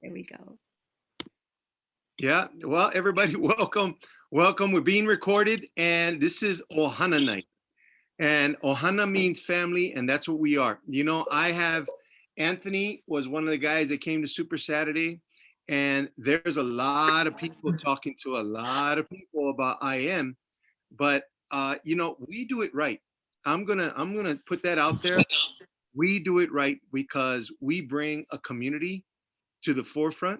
There we go. Yeah, well, everybody, welcome. Welcome. We're being recorded, and this is Ohana night. And Ohana means family, and that's what we are. You know, Anthony was one of the guys that came to Super Saturday, and there's a lot of people talking to a lot of people about IM, but you know, we do it right. I'm gonna put that out there. We do it right because we bring a community to the forefront.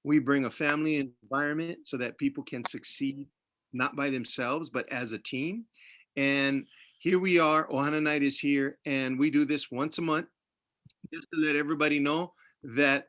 We bring a family environment so that people can succeed not by themselves, but as a team. And here we are, Ohana Night is here, and we do this once a month just to let everybody know that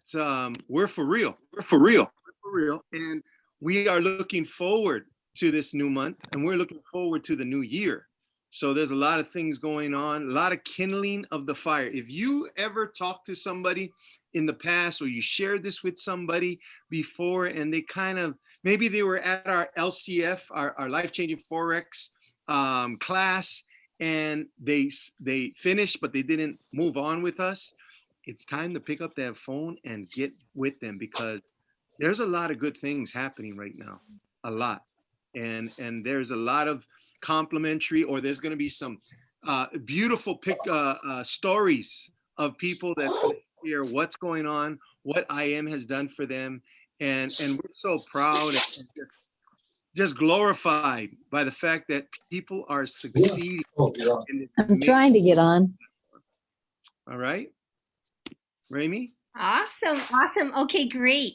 we're for real. We're for real. We're for real. And we are looking forward to this new month, and we're looking forward to the new year. So there's a lot of things going on, a lot of kindling of the fire. If you ever talk to somebody in the past or you shared this with somebody before and they kind of, maybe they were at our LCF, our life-changing Forex class, and they finished, but they didn't move on with us, it's time to pick up that phone and get with them because there's a lot of good things happening right now, a lot. And there's a lot of complimentary, or there's going to be some beautiful stories of people that's going to share what's going on, what IM has done for them. And we're so proud and just glorified by the fact that people are succeeding. I'm trying to get on. All right, Rami? Awesome. Awesome. Okay, great.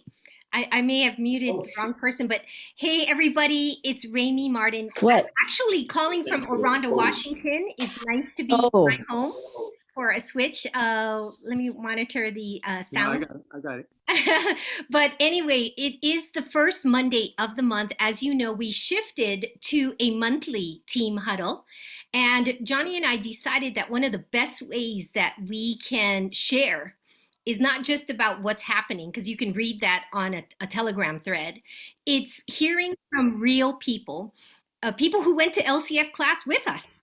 I may have muted the wrong person, but hey, everybody, it's Rami Martin. What? I'm actually calling from Oronda, Washington. It's nice to be back home for a switch. Let me monitor the sound. Yeah, I got it. But anyway, it is the first Monday of the month. As you know, we shifted to a monthly team huddle. And Johnny and I decided that one of the best ways that we can share is not just about what's happening, because you can read that on a Telegram thread. It's hearing from real people, people who went to LCF class with us,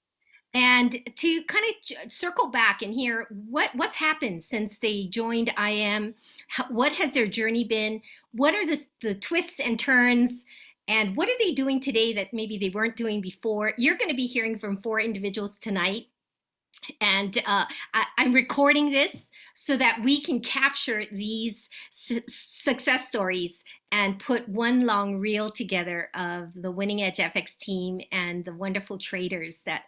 and to kind of circle back and hear what's happened since they joined IM, what has their journey been, what are the twists and turns, and what are they doing today that maybe they weren't doing before. You're going to be hearing from 4 individuals tonight. And I'm recording this so that we can capture these success stories and put one long reel together of the Winning Edge FX team and the wonderful traders that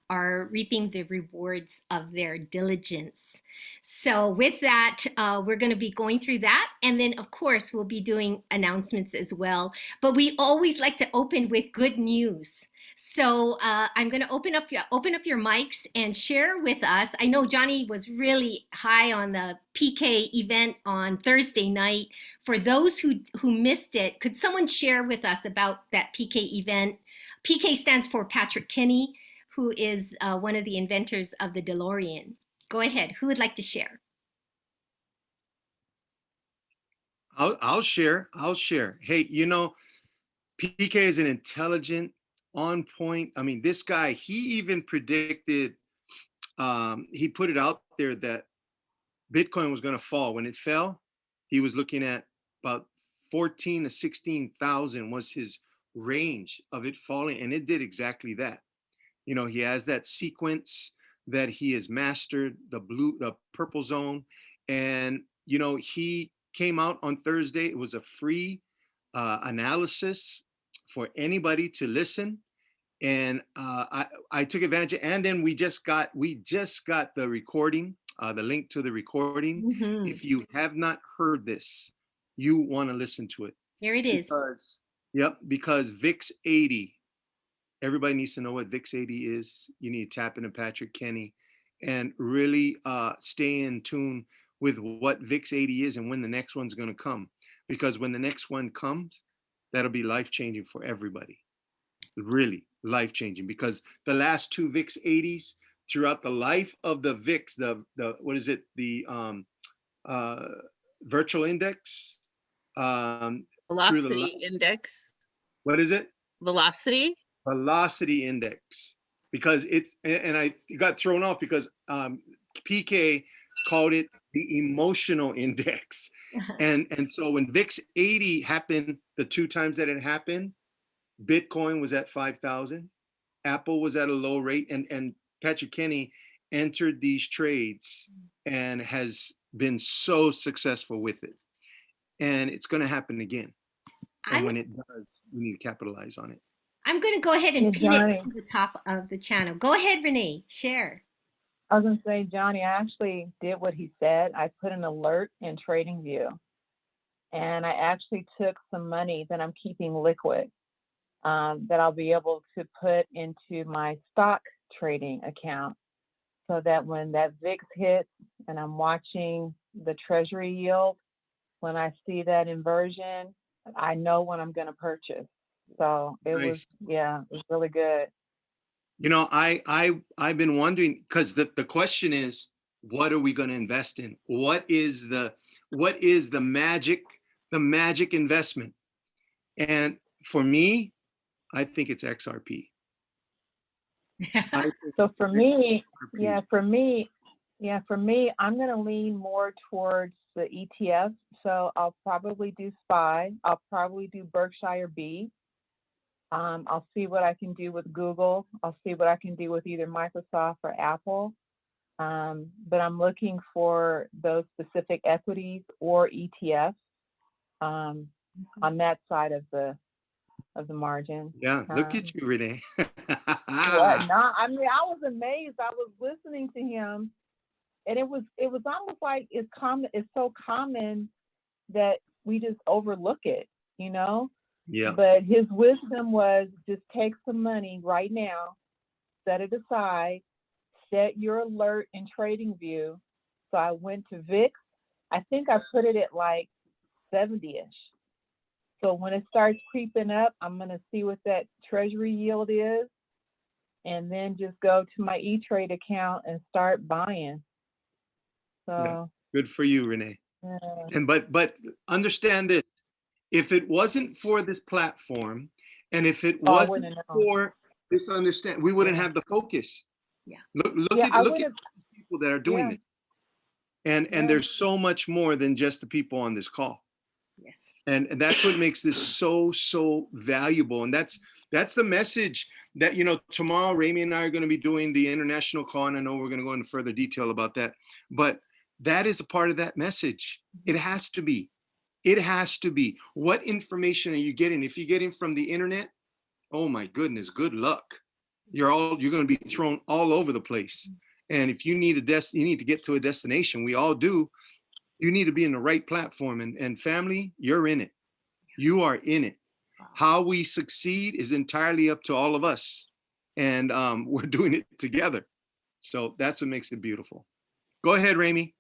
are reaping the rewards of their diligence. So with that, we're going to be going through that. And then, of course, we'll be doing announcements as well. But we always like to open with good news. So I'm going to open up your mics and share with us. I know Johnny was really high on the PK event on Thursday night. For those who missed it, could someone share with us about that PK event? PK stands for Patrick Kinney, who is one of the inventors of the DeLorean. Go ahead. Who would like to share? I'll share. Hey, you know, PK is an intelligent, on point. I mean, this guy, he even predicted, he put it out there that Bitcoin was going to fall. When it fell, he was looking at about 14 to 16,000 was his range of it falling, and it did exactly that. You know, he has that sequence that he has mastered, the purple zone, and you know, he came out on Thursday. It was a free analysis for anybody to listen. And I took advantage of, and then we just got the recording, the link to the recording. Mm-hmm. If you have not heard this, you want to listen to it. Here it is. Because VIX 80, everybody needs to know what VIX 80 is. You need to tap into Patrick Kinney and really stay in tune with what VIX 80 is and when the next one's going to come. Because when the next one comes, that'll be life-changing for everybody. Really life-changing, because the last 2 VIX 80s throughout the life of the VIX, the what is it, the virtual index, velocity index. What is it? Velocity index, because it's, and I got thrown off because PK called it the emotional index. And so when VIX 80 happened, the 2 times that it happened, Bitcoin was at 5,000, Apple was at a low rate, and Patrick Kenny entered these trades and has been so successful with it. And it's going to happen again. And when it does, we need to capitalize on it. I'm going to go ahead and Hey, pin Johnny. it to the top of the channel. Go ahead, Renee, share. I was going to say, Johnny, I actually did what he said. I put an alert in TradingView, and I actually took some money that I'm keeping liquid that I'll be able to put into my stock trading account, so that when that VIX hits and I'm watching the treasury yield, when I see that inversion, I know when I'm going to purchase. So it was, it was really good. You know, I've been wondering, because the question is, what are we going to invest in? What is the magic investment? And for me, I think it's XRP. So for me, for me, I'm going to lean more towards the ETF. So I'll probably do SPY. I'll probably do Berkshire B. I'll see what I can do with Google. I'll see what I can do with either Microsoft or Apple. But I'm looking for those specific equities or ETFs on that side of the margin. Yeah, look at you, Renee. I mean, I was amazed. I was listening to him, and it was almost like it's so common that we just overlook it, you know? Yeah. But his wisdom was just take some money right now, set it aside, set your alert in TradingView. So I went to VIX. I think I put it at like 70-ish. So when it starts creeping up, I'm going to see what that treasury yield is, and then just go to my E-Trade account and start buying. So yeah. Good for you, Renee. Yeah. And but understand this: if it wasn't for this platform, and if it wasn't for this understand, we wouldn't have the focus. Yeah. Look at the people that are doing this. And there's so much more than just the people on this call. Yes. And that's what makes this so valuable. And that's the message that, you know, tomorrow Ramy and I are going to be doing the international call, and I know we're going to go into further detail about that. But that is a part of that message. It has to be. It has to be. What information are you getting? If you're getting from the internet, oh my goodness, good luck. You're going to be thrown all over the place. And if you need you need to get to a destination, we all do. You need to be in the right platform, and family, you're in it. You are in it. How we succeed is entirely up to all of us. And we're doing it together. So that's what makes it beautiful. Go ahead, Ramy.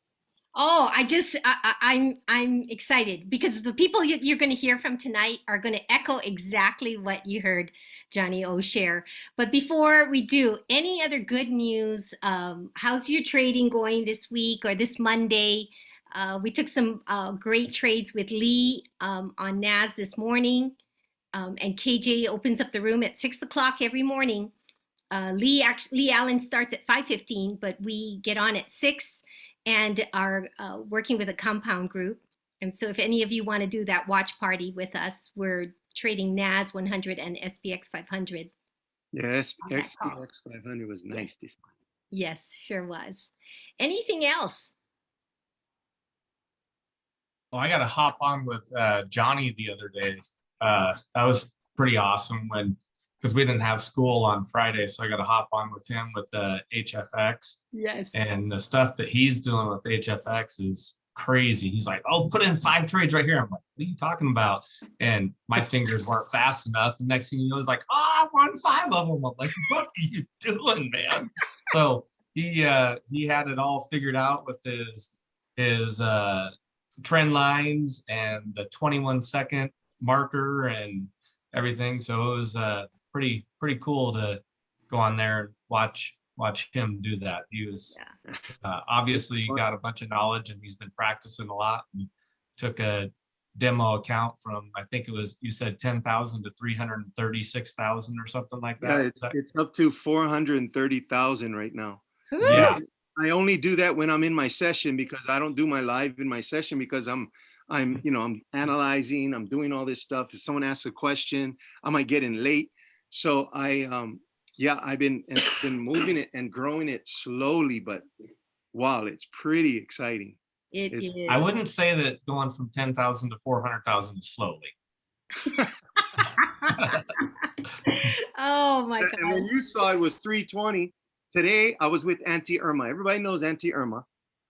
Oh, I'm excited because the people you're going to hear from tonight are going to echo exactly what you heard Johnny O share. But before we do, any other good news? How's your trading going this week or this Monday? We took some great trades with Lee on NAS this morning, and KJ opens up the room at 6 o'clock every morning. Lee Allen starts at 5:15, but we get on at 6 and are working with a compound group. And so if any of you want to do that watch party with us, we're trading NAS 100 and SPX 500. Yes, SPX 500 was nice this morning. Yes, sure was. Anything else? Well, I got to hop on with Johnny the other day. That was pretty awesome because we didn't have school on Friday, so I got to hop on with him with HFX. Yes. And the stuff that he's doing with HFX is crazy. He's like, "Oh, put in 5 trades right here." I'm like, "What are you talking about?" And my fingers weren't fast enough. The next thing you know, he's like, "Oh, I won 5 of them." I'm like, "What are you doing, man?" So he had it all figured out with his trend lines and the 21-second marker and everything. So it was pretty cool to go on there and watch him do that. He was obviously got a bunch of knowledge, and he's been practicing a lot, and took a demo account from, I think it was, you said 10,000 to 336,000 or something like that. Yeah, it's up to 430,000 right now. Yeah. I only do that when I'm in my session, because I don't do my live in my session, because I'm analyzing, I'm doing all this stuff. If someone asks a question, I might get in late. So I've been moving it and growing it slowly, but wow, it's pretty exciting. It It's- is. I wouldn't say that going from 10,000 to 400,000 is slowly. Oh my And when God. you saw it was 320, today I was with Auntie Irma. Everybody knows Auntie Irma.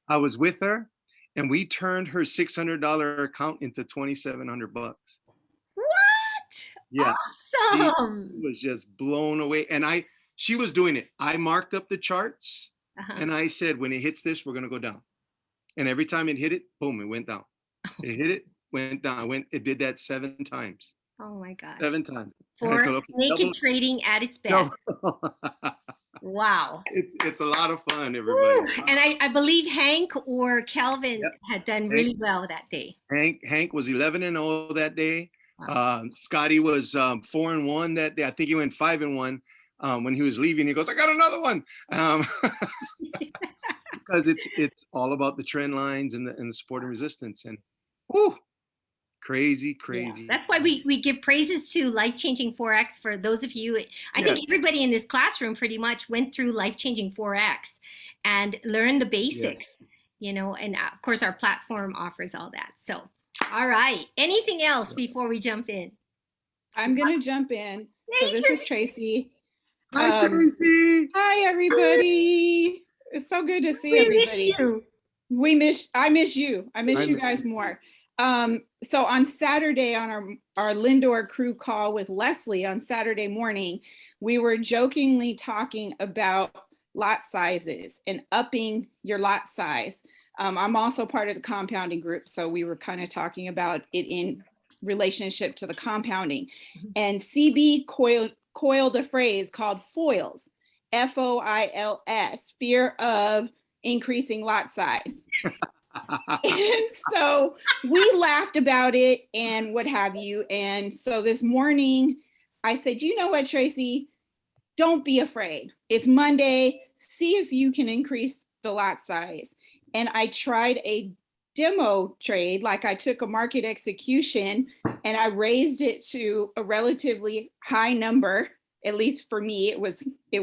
I was with her, and we turned her $600 account into $2,700. What? Yeah, Awesome. she was just blown away. And she was doing it. I marked up the charts, Uh-huh. and I said, when it hits this, we're gonna go down. And every time it hit it, boom, it went down. It hit it, went down. It did that 7 times. Oh my gosh. 7 times. And I Forex told her, okay, naked double- trading at its best. double. Wow. It's a lot of fun, Woo. everybody. And I believe Hank or Calvin Yep. had done really well that day. Hank was 11-0 that day. Wow. Scotty was 4-1 that day. I think he went 5-1 when he was leaving. He goes, I got another one. Because it's all about the trend lines and the support and resistance, and whoo, crazy. Yeah. That's why we give praises to Life Changing Forex. For those of you, I think everybody in this classroom pretty much went through Life Changing Forex and learned the basics, and of course our platform offers all that. So, all right. Anything else before we jump in? I'm going to jump in. So this is Tracy. Hi, Tracy. Hi, everybody. It's so good to see We everybody. miss you. I miss you. I miss you guys more. So on Saturday, on our Lindor crew call with Leslie on Saturday morning, we were jokingly talking about lot sizes and upping your lot size. I'm also part of the compounding group, so we were kind of talking about it in relationship to the compounding. And CB coiled a phrase called FOILS, FOILS, fear of increasing lot size. And so we laughed about it and what have you. And so this morning I said, you know what, Tracy, don't be afraid. It's Monday. See if you can increase the lot size. And I tried a demo trade, like I took a market execution and I raised it to a relatively high number. At least for me, it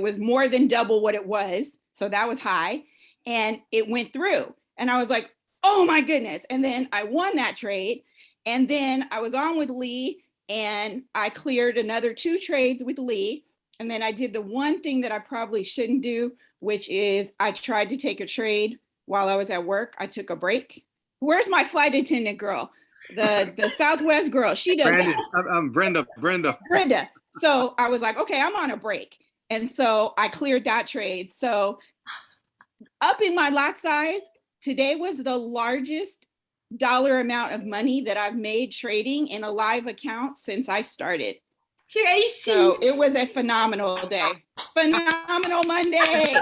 was more than double what it was. So that was high. And it went through. And I was like, oh my goodness. And then I won that trade. And then I was on with Lee and I cleared another 2 trades with Lee. And then I did the one thing that I probably shouldn't do, which is I tried to take a trade while I was at work. I took a break. Where's my flight attendant girl? The Southwest girl. She does Brandon, that. I'm Brenda. Brenda. So I was like, okay, I'm on a break. And so I cleared that trade. So upping my lot size, today was the largest dollar amount of money that I've made trading in a live account since I started. Tracy. So it was a phenomenal day. Phenomenal Monday.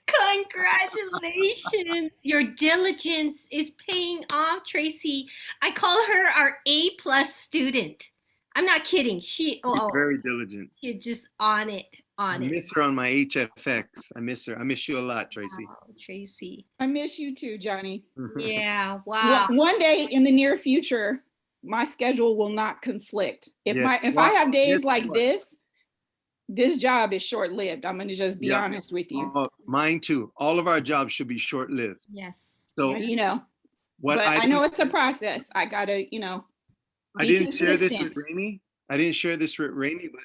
Congratulations. Your diligence is paying off, Tracy. I call her our A+ student. I'm not kidding. She's very diligent. She's just on it. I miss her on my HFX. I miss her. I miss you a lot, Tracy. Wow, Tracy. I miss you too, Johnny. Yeah, wow. One day in the near future, my schedule will not conflict. If I have days like this job is short-lived. I'm going to just be honest with you. Mine too. All of our jobs should be short-lived. Yes. So but I know it's a process. I gotta, I didn't share this with Rainey. But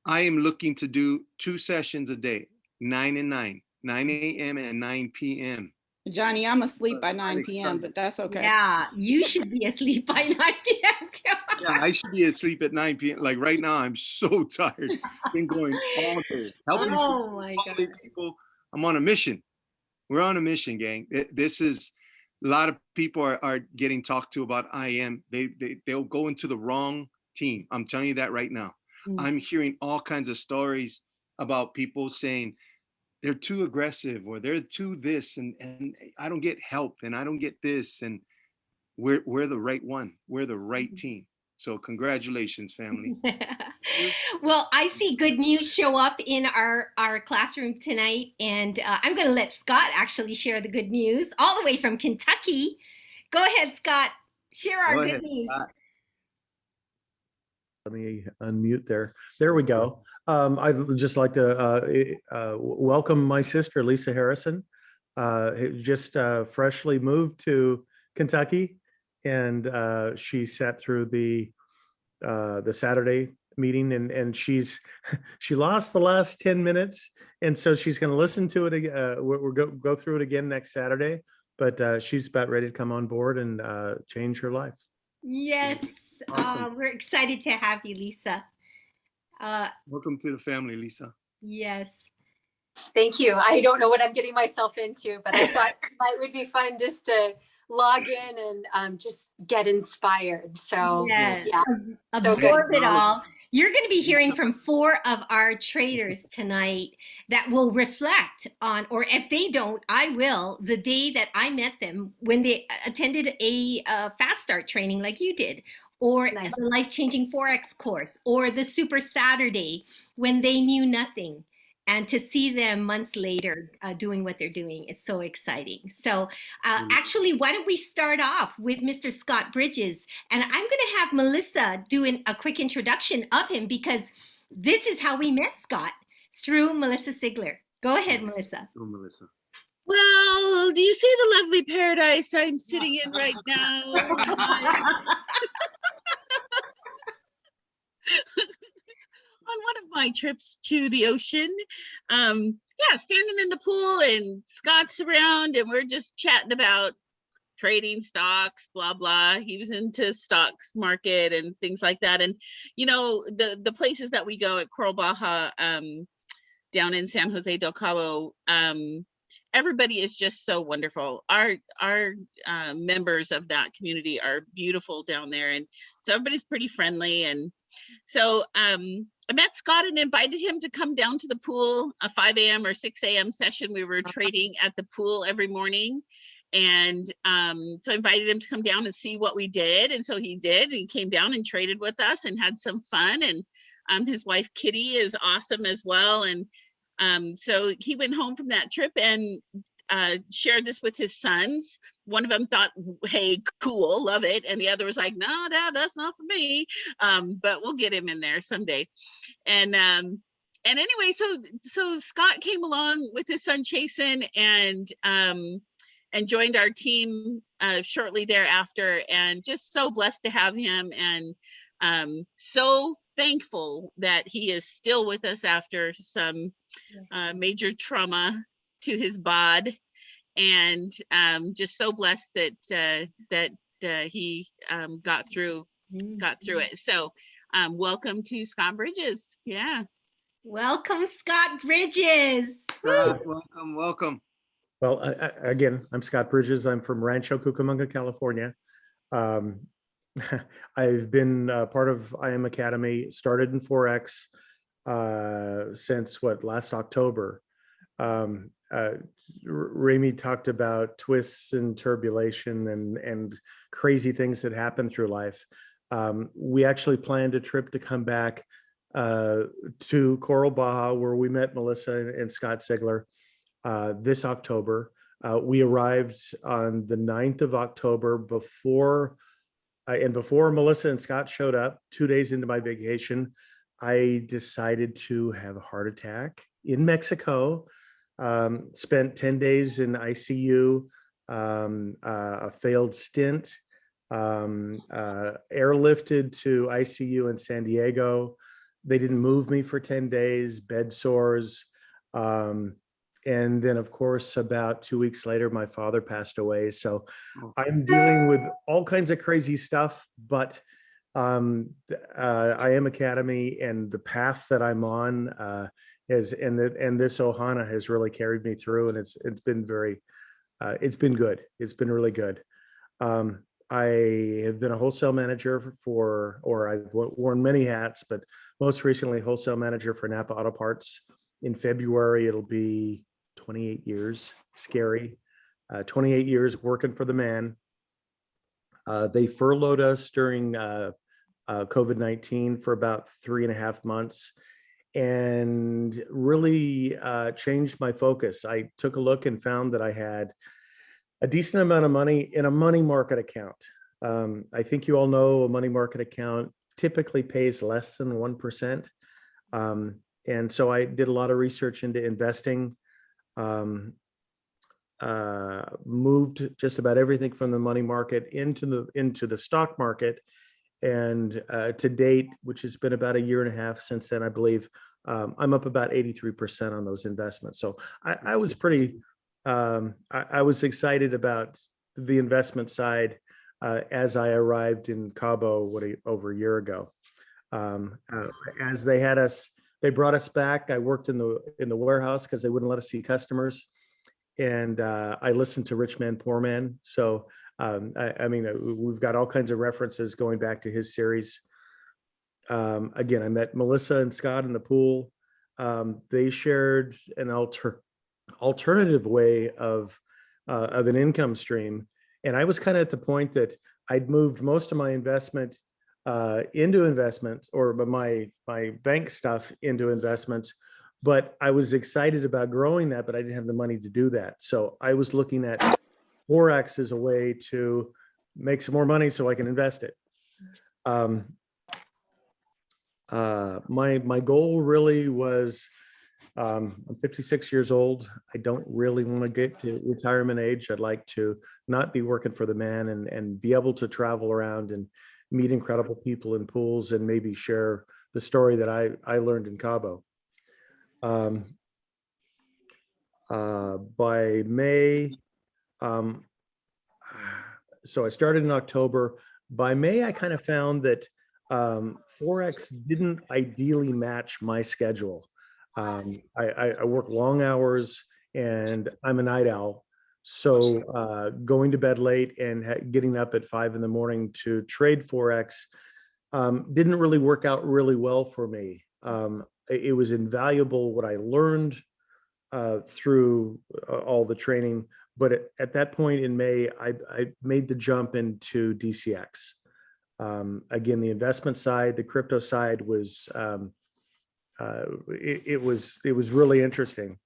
I am looking to do 2 sessions a day, 9 and 9 a.m. and 9 p.m. Johnny, I'm asleep by 9 p.m., but that's okay. Yeah, you should be asleep by 9 p.m. too. Yeah, I should be asleep at 9 p.m. Like right now, I'm so tired. Been going all day. Helping people. I'm on a mission. We're on a mission, gang. This is a lot of people are getting talked to about IM. They'll go into the wrong team. I'm telling you that right now. I'm hearing all kinds of stories about people saying they're too aggressive or they're too this and I don't get help and I don't get this, and we're the right one. We're the right team. So congratulations, family. Well, I see good news show up in our classroom tonight, and I'm going to let Scott actually share the good news all the way from Kentucky. Go ahead, Scott. Share our Go good ahead, news. Scott. Let me unmute there. There we go. I'd just like to welcome my sister, Lisa Harrison, who just freshly moved to Kentucky, and she sat through the Saturday meeting, and she lost the last 10 minutes, and so she's going to listen to it again. We'll go through it again next Saturday, but she's about ready to come on board and change her life. Yes, Awesome. we're excited to have you, Lisa. Welcome to the family, Lisa. Yes. Thank you. I don't know what I'm getting myself into, but I thought it would be fun just to log in and just get inspired. So Yes. yeah, Absorb it all. You're going to be hearing from 4 of our traders tonight that will reflect on, or if they don't, I will, the day that I met them when they attended a fast start training like you did, or Nice. the life-changing Forex course, or the Super Saturday when they knew nothing. And to see them months later doing what they're doing is so exciting. So actually, why don't we start off with Mr. Scott Bridges? And I'm going to have Melissa do a quick introduction of him, because this is how we met Scott, through Melissa Sigler. Go ahead, Melissa. Oh, Melissa. Well, do you see the lovely paradise I'm sitting in right now? On one of my trips to the ocean, yeah, standing in the pool and Scott's around and we're just chatting about trading stocks, blah, blah. He was into stocks market and things like that. And, you know, the places that we go at Coral Baja, down in San Jose del Cabo, everybody is just so wonderful. Our members of that community are beautiful down there. And so everybody's pretty friendly. And so I met Scott and invited him to come down to the pool, a 5 a.m. or 6 a.m. session. We were trading at the pool every morning. And so I invited him to come down and see what we did. And so he did. He came down and traded with us and had some fun. And his wife, Kitty, is awesome as well. And so he went home from that trip and shared this with his sons. One of them thought, hey, cool, love it. And the other was like, no, Dad, that's not for me. But we'll get him in there someday. And anyway, so Scott came along with his son, Chasen, and joined our team shortly thereafter. And just so blessed to have him, and so thankful that he is still with us after some major trauma to his bod. And just so blessed that he got through it. So welcome to Scott Bridges. Yeah. Welcome, Scott Bridges. Welcome. Well, again, I'm Scott Bridges. I'm from Rancho Cucamonga, California. I've been part of IM Academy, started in Forex since last October. Ramy talked about twists and turbulation and crazy things that happen through life. We actually planned a trip to come back to Coral Baja, where we met Melissa and Scott Sigler this October. We arrived on the 9th of October before Melissa and Scott showed up. 2 days into my vacation, I decided to have a heart attack in Mexico. Spent 10 days in ICU, a failed stint, airlifted to ICU in San Diego. They didn't move me for 10 days, bed sores. And then, of course, about 2 weeks later, my father passed away. So I'm dealing with all kinds of crazy stuff, but IM Academy and the path that I'm on and this Ohana has really carried me through, and it's been good. It's been really good. I have been a wholesale manager I've worn many hats, but most recently wholesale manager for Napa Auto Parts. In February, it'll be 28 years. Scary. 28 years working for the man. They furloughed us during COVID-19 for about 3.5 months, and really changed my focus. I took a look and found that I had a decent amount of money in a money market account. I think you all know a money market account typically pays less than 1%. And so I did a lot of research into investing, moved just about everything from the money market into the stock market. And to date, which has been about 1.5 years since then, I believe, I'm up about 83% on those investments. So I was pretty, I was excited about the investment side as I arrived in Cabo over 1 year ago. As they brought us back. I worked in the warehouse because they wouldn't let us see customers, and I listened to Rich Man, Poor Man. So I mean, we've got all kinds of references going back to his series. Again, I met Melissa and Scott in the pool. They shared an alternative way of an income stream, and I was kind of at the point that I'd moved most of my investment into investments, or my bank stuff into investments, but I was excited about growing that, but I didn't have the money to do that. So I was looking at Forex as a way to make some more money so I can invest it. My goal really was, I'm 56 years old. I don't really want to get to retirement age. I'd like to not be working for the man, and be able to travel around and meet incredible people in pools, and maybe share the story that I learned in Cabo. By May, so I started in October. By May, I kind of found that Forex didn't ideally match my schedule. I work long hours, and I'm a night owl. So going to bed late and getting up at 5 a.m. to trade Forex didn't really work out really well for me. It was invaluable what I learned through all the training, but at that point in May, I made the jump into DCX. Again, the investment side, the crypto side was it was really interesting.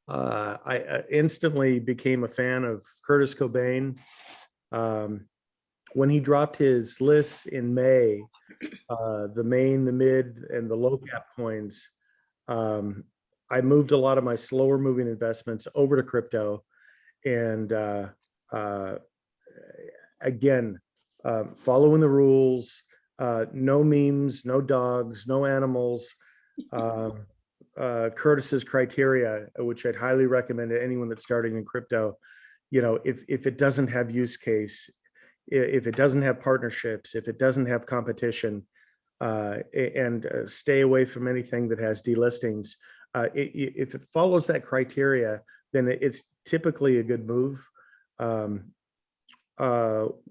I instantly became a fan of Curtis Cobain. When he dropped his lists in May, the main, the mid, and the low cap coins, I moved a lot of my slower moving investments over to crypto. And again, following the rules, no memes, no dogs, no animals. Curtis's criteria, which I'd highly recommend to anyone that's starting in crypto. You know, if it doesn't have use case, if it doesn't have partnerships, if it doesn't have competition, and stay away from anything that has delistings. If it follows that criteria, then it's typically a good move.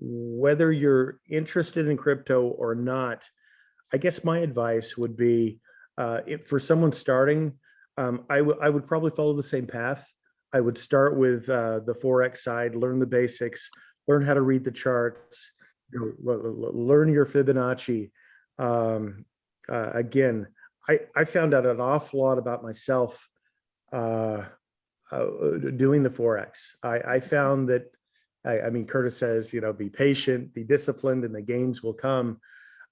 Whether you're interested in crypto or not, I guess my advice would be, for someone starting, I would probably follow the same path. I would start with the Forex side, learn the basics, learn how to read the charts, learn your Fibonacci. Again, I found out an awful lot about myself doing the Forex. I found that, I mean, Curtis says, you know, be patient, be disciplined, and the gains will come.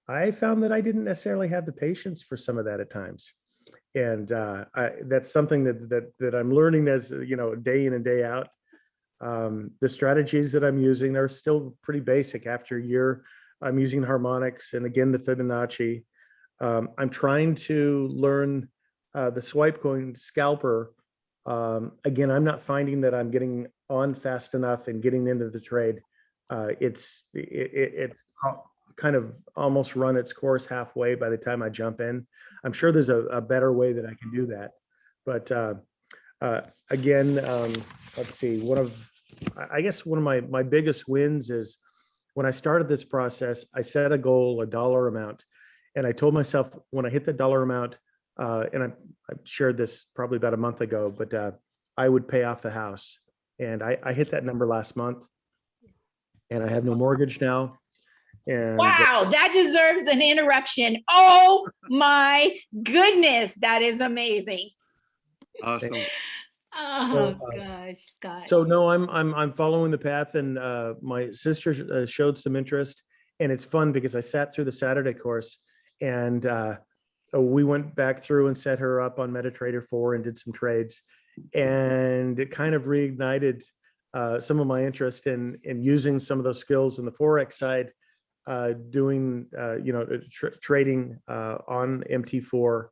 I found that I didn't necessarily have the patience for some of that at times. And that's something that I'm learning as, you know, day in and day out. The strategies that I'm using are still pretty basic. After a year, I'm using harmonics and, again, the Fibonacci. I'm trying to learn the swipe coin scalper. Again, I'm not finding that I'm getting on fast enough and getting into the trade. It's kind of almost run its course halfway by the time I jump in. I'm sure there's a better way that I can do that. But again, let's see, I guess one of my biggest wins is when I started this process, I set a goal, a dollar amount. And I told myself when I hit the dollar amount, and I shared this probably about a month ago, but I would pay off the house. And I hit that number last month, and I have no mortgage now. And Wow, that deserves an interruption. Oh my goodness, that is amazing. Awesome. Oh gosh, Scott. So no, I'm following the path, and my sister showed some interest, and it's fun because I sat through the Saturday course, and we went back through and set her up on MetaTrader 4 and did some trades, and it kind of reignited some of my interest in using some of those skills in the Forex side, doing trading on MT4,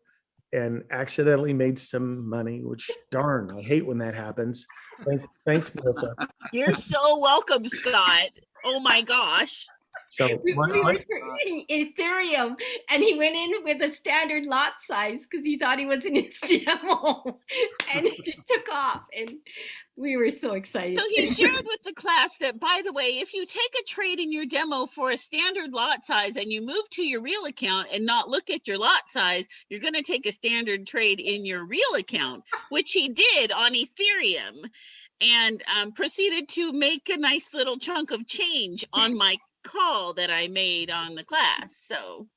and accidentally made some money, which darn, I hate when that happens. Thanks, Melissa. You're so welcome, Scott. Oh my gosh. So We were trading Ethereum, and he went in with a standard lot size because he thought he was in his demo, and it took off, and we were so excited. So he shared with the class that, by the way, if you take a trade in your demo for a standard lot size and you move to your real account and not look at your lot size, you're going to take a standard trade in your real account, which he did on Ethereum, and proceeded to make a nice little chunk of change on my call that I made on the class. So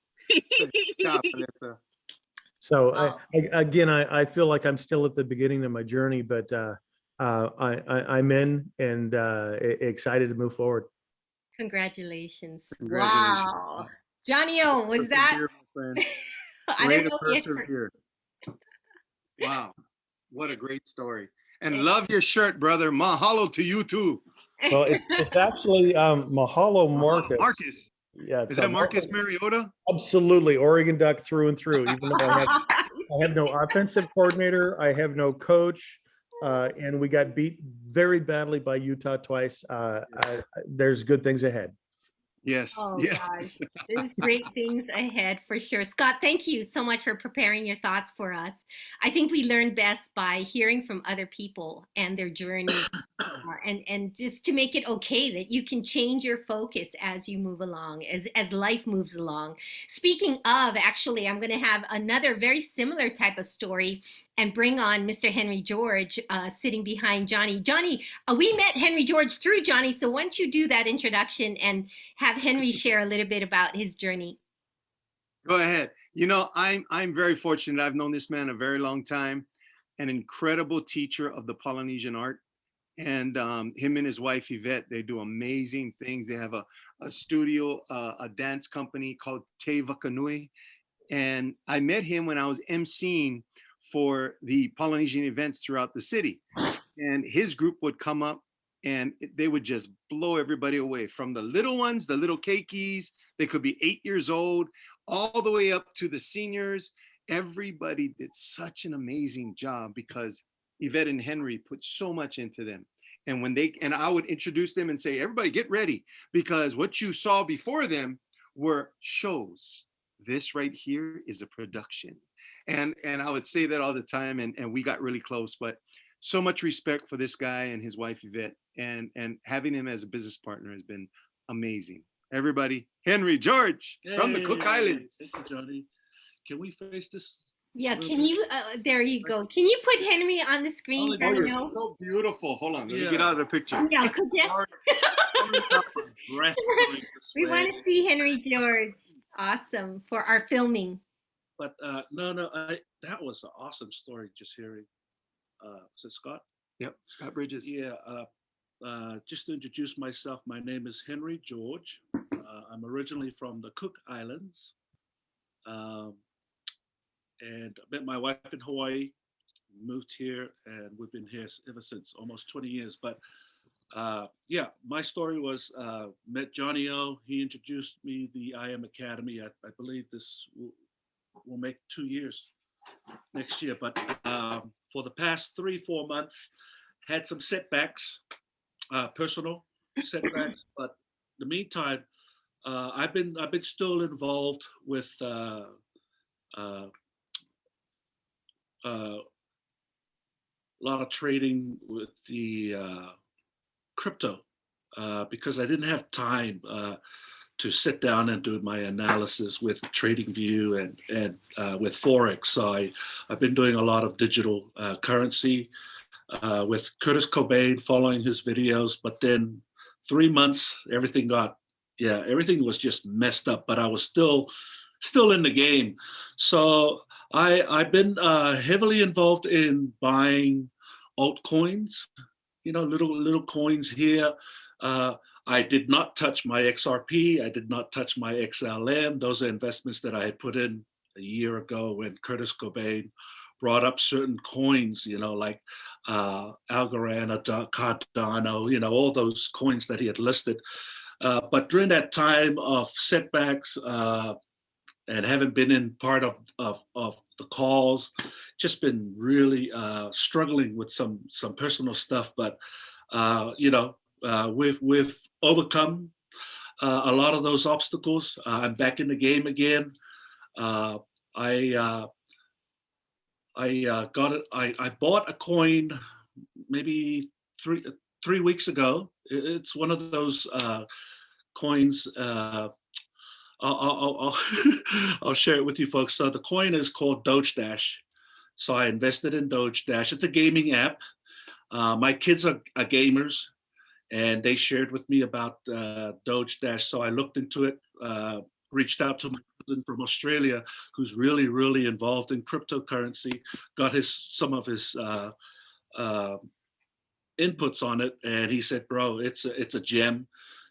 So again, I feel like I'm still at the beginning of my journey, but I'm in and excited to move forward. Congratulations. Congratulations. Wow. Johnny O, was that? I Way don't to know if persevere. Wow. What a great story. And love your shirt, brother. Mahalo to you too. Well, it's actually Mahalo Marcus. Marcus. Yeah. Is that Marcus Mariota? Absolutely. Oregon Duck through and through. Even though I have no offensive coordinator, I have no coach, and we got beat very badly by Utah twice. There's good things ahead. Yes. Oh Yeah. gosh, there's great things ahead for sure. Scott, thank you so much for preparing your thoughts for us. I think we learn best by hearing from other people and their journey, and just to make it okay that you can change your focus as you move along, as life moves along. Speaking of, actually, I'm going to have another very similar type of story and bring on Mr. Henry George sitting behind Johnny. Johnny, we met Henry George through Johnny, so why don't you do that introduction and have Henry share a little bit about his journey. Go ahead. You know, I'm very fortunate. I've known this man a very long time, an incredible teacher of the Polynesian art. And him and his wife, Yvette, they do amazing things. They have a studio, a dance company called Te Wakanui. And I met him when I was emceeing for the Polynesian events throughout the city. And his group would come up and they would just blow everybody away, from the little ones, the little keikis, they could be 8 years old, all the way up to the seniors. Everybody did such an amazing job because Yvette and Henry put so much into them. And I would introduce them and say, everybody get ready, because what you saw before them were shows. This right here is a production. And I would say that all the time, and we got really close, but so much respect for this guy and his wife, Yvette, and having him as a business partner has been amazing. Everybody, Henry George from the Cook Islands. Thank you, Johnny. Can we face this? Yeah, can you, there you go. Can you put Henry on the screen? Oh, you're so beautiful. Hold on, let me get out of the picture. Yeah, could you? We want to see Henry George. Awesome, for our filming. But no, that was an awesome story just hearing. Is it Scott? Yep, Scott Bridges. Yeah, just to introduce myself, my name is Henry George. I'm originally from the Cook Islands. And I met my wife in Hawaii, moved here, and we've been here ever since, almost 20 years. But yeah, my story was met Johnny O. He introduced me the IM Academy. I believe this will make 2 years next year. But for the past 3-4 months, had some setbacks, personal setbacks. But in the meantime, I've been still involved with a lot of trading with the crypto because I didn't have time to sit down and do my analysis with TradingView and with Forex. So I've been doing a lot of digital currency with Curtis Cobain, following his videos. But then 3 months, everything got Yeah, everything was just messed up, but I was still in the game. So I've been heavily involved in buying altcoins, little coins here. I did not touch my XRP. I did not touch my XLM. Those are investments that I had put in a year ago when Curtis Cobain brought up certain coins, like Algorand, Cardano, all those coins that he had listed. But during that time of setbacks and having been in part of the calls, just been really struggling with some personal stuff. But we've overcome a lot of those obstacles. I'm back in the game again. I got it. I bought a coin maybe three weeks ago. It's one of those coins. I'll I'll share it with you folks. So the coin is called Doge Dash. So I invested in Doge Dash. It's a gaming app. My kids are gamers, and they shared with me about Doge Dash. So I looked into it, reached out to my cousin from Australia, who's really, really involved in cryptocurrency, got some of his inputs on it, and he said, "Bro, it's a gem.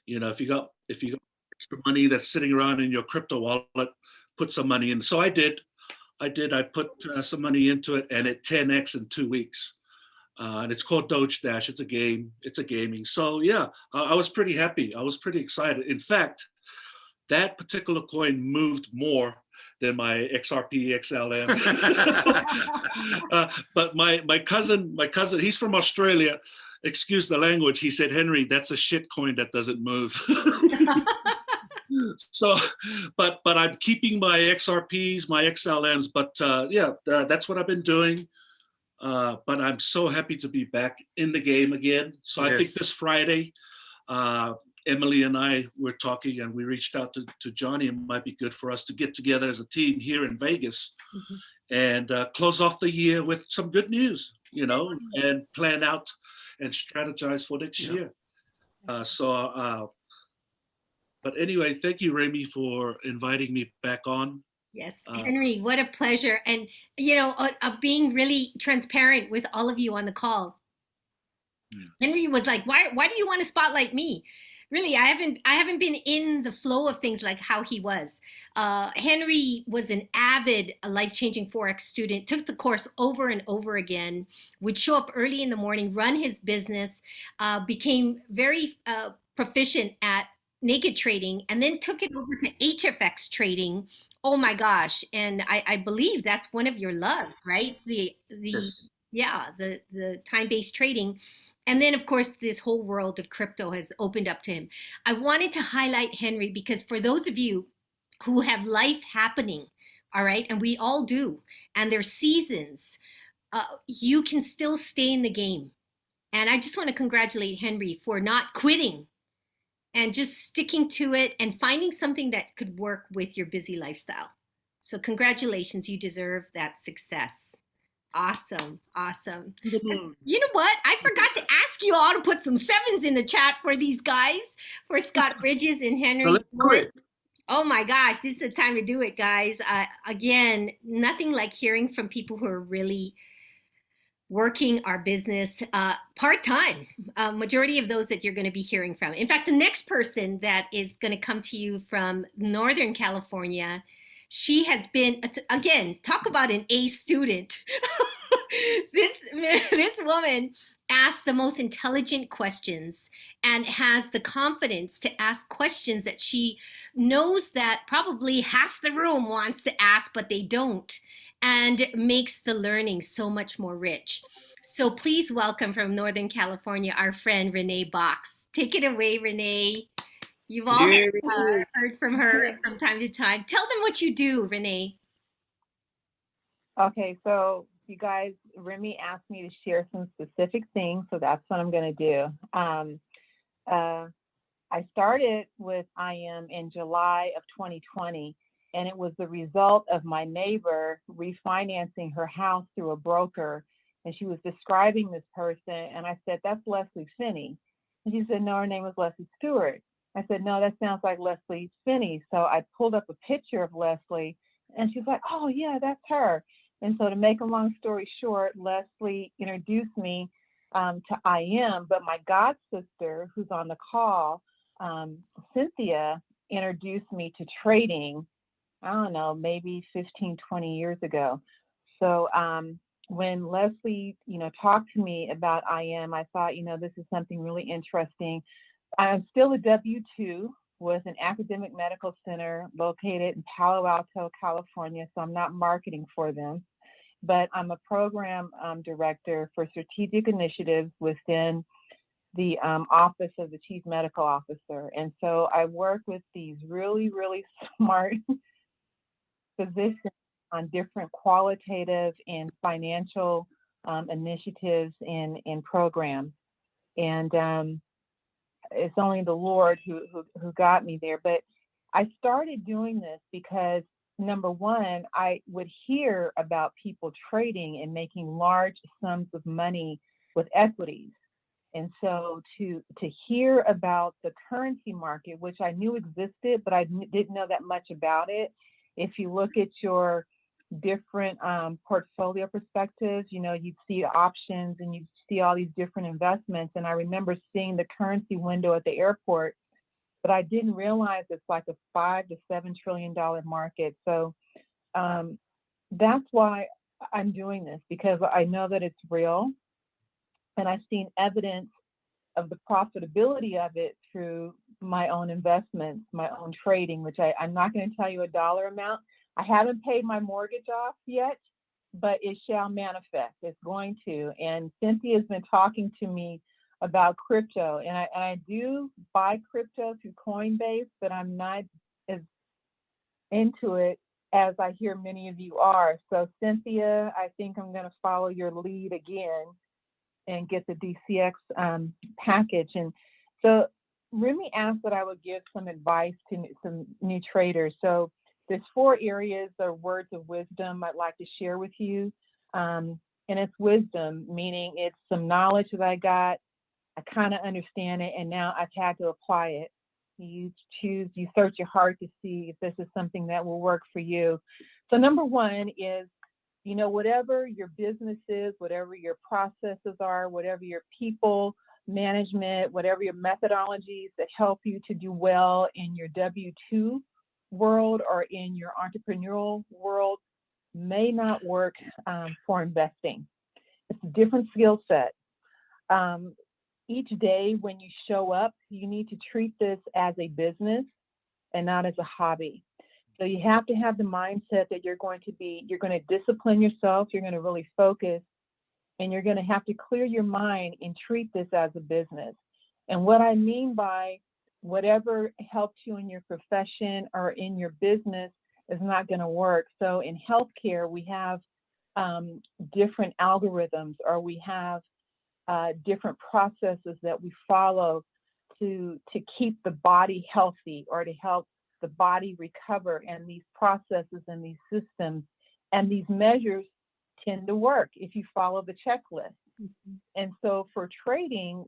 If you got extra money that's sitting around in your crypto wallet, put some money in." So I did. I put some money into it, and it 10x in 2 weeks. And it's called Doge Dash. It's a game. It's a gaming. So yeah, I was pretty happy. I was pretty excited. In fact, that particular coin moved more than my XRP XLM. But my cousin, he's from Australia. Excuse the language. He said, "Henry, that's a shit coin that doesn't move." So, but I'm keeping my XRPs, my XLMs. But that's what I've been doing. But I'm so happy to be back in the game again. So I think this Friday, Emily and I were talking, and we reached out to Johnny. It might be good for us to get together as a team here in Vegas and close off the year with some good news, and plan out and strategize for next year. But anyway, thank you, Remy, for inviting me back on. Yes, Henry, what a pleasure. And, being really transparent with all of you on the call. Henry was like, why do you want to spotlight me? Really, I haven't been in the flow of things like how he was. Henry was an avid life-changing Forex student, took the course over and over again, would show up early in the morning, run his business, became very proficient at naked trading, and then took it over to HFX trading. Oh my gosh. And I believe that's one of your loves, right? The time-based trading. And then, of course, this whole world of crypto has opened up to him. I wanted to highlight Henry because for those of you who have life happening, all right, and we all do, and there's seasons, you can still stay in the game. And I just want to congratulate Henry for not quitting and just sticking to it and finding something that could work with your busy lifestyle. So congratulations, you deserve that success. Awesome. You know what? I forgot to ask you all to put some 7s in the chat for these guys, for Scott Bridges and Henry. Let's do it. Oh my gosh, this is the time to do it, guys. Again, nothing like hearing from people who are really working our business part-time. Majority of those that you're going to be hearing from. In fact, the next person that is going to come to you from Northern California, she has been, again, talk about an A student. This woman asks the most intelligent questions and has the confidence to ask questions that she knows that probably half the room wants to ask, but they don't, and makes the learning so much more rich. So please welcome from Northern California, our friend Renee Box. Take it away, Renee. You've all heard from her from time to time. Tell them what you do, Renee. Okay, so you guys, Remy asked me to share some specific things, so that's what I'm going to do. I started with IM in July of 2020, and it was the result of my neighbor refinancing her house through a broker, and she was describing this person, and I said, "That's Leslie Finney." And she said, "No, her name was Leslie Stewart." I said, no, that sounds like Leslie Finney. So I pulled up a picture of Leslie, and she's like, oh, yeah, that's her. And so to make a long story short, Leslie introduced me to IM, but my god sister, who's on the call, Cynthia, introduced me to trading, I don't know, maybe 15, 20 years ago. So when Leslie, talked to me about IM, I thought, this is something really interesting. I'm still a W-2 with an academic medical center located in Palo Alto, California, so I'm not marketing for them. But I'm a program director for strategic initiatives within the office of the chief medical officer. And so I work with these really, really smart physicians on different qualitative and financial initiatives and programs. And it's only the Lord who got me there. But I started doing this because, number one, I would hear about people trading and making large sums of money with equities. And so to hear about the currency market, which I knew existed, but I didn't know that much about it. If you look at your different portfolio perspectives, you'd see options and you'd see all these different investments. And I remember seeing the currency window at the airport, but I didn't realize it's like a $5 to $7 trillion market. So that's why I'm doing this, because I know that it's real. And I've seen evidence of the profitability of it through my own investments, my own trading, which I'm not going to tell you a dollar amount. I haven't paid my mortgage off yet, but it shall manifest. It's going to. And Cynthia's been talking to me about crypto, and I do buy crypto through Coinbase, but I'm not as into it as I hear many of you are. So Cynthia, I think I'm going to follow your lead again and get the DCX package. And so Remy asked that I would give some advice to some new traders. So there's 4 areas or words of wisdom I'd like to share with you. And it's wisdom, meaning it's some knowledge that I got. I kind of understand it, and now I've had to apply it. You search your heart to see if this is something that will work for you. So number 1 is, whatever your business is, whatever your processes are, whatever your people management, whatever your methodologies that help you to do well in your W-2 world or in your entrepreneurial world may not work for investing. It's a different skill set. Each day when you show up, you need to treat this as a business and not as a hobby. So you have to have the mindset that you're going to discipline yourself, you're going to really focus, and you're going to have to clear your mind and treat this as a business. And what I mean by whatever helps you in your profession or in your business is not going to work. So in healthcare, we have different algorithms, or we have different processes that we follow to keep the body healthy or to help the body recover. And these processes and these systems and these measures tend to work if you follow the checklist. Mm-hmm. And so for trading,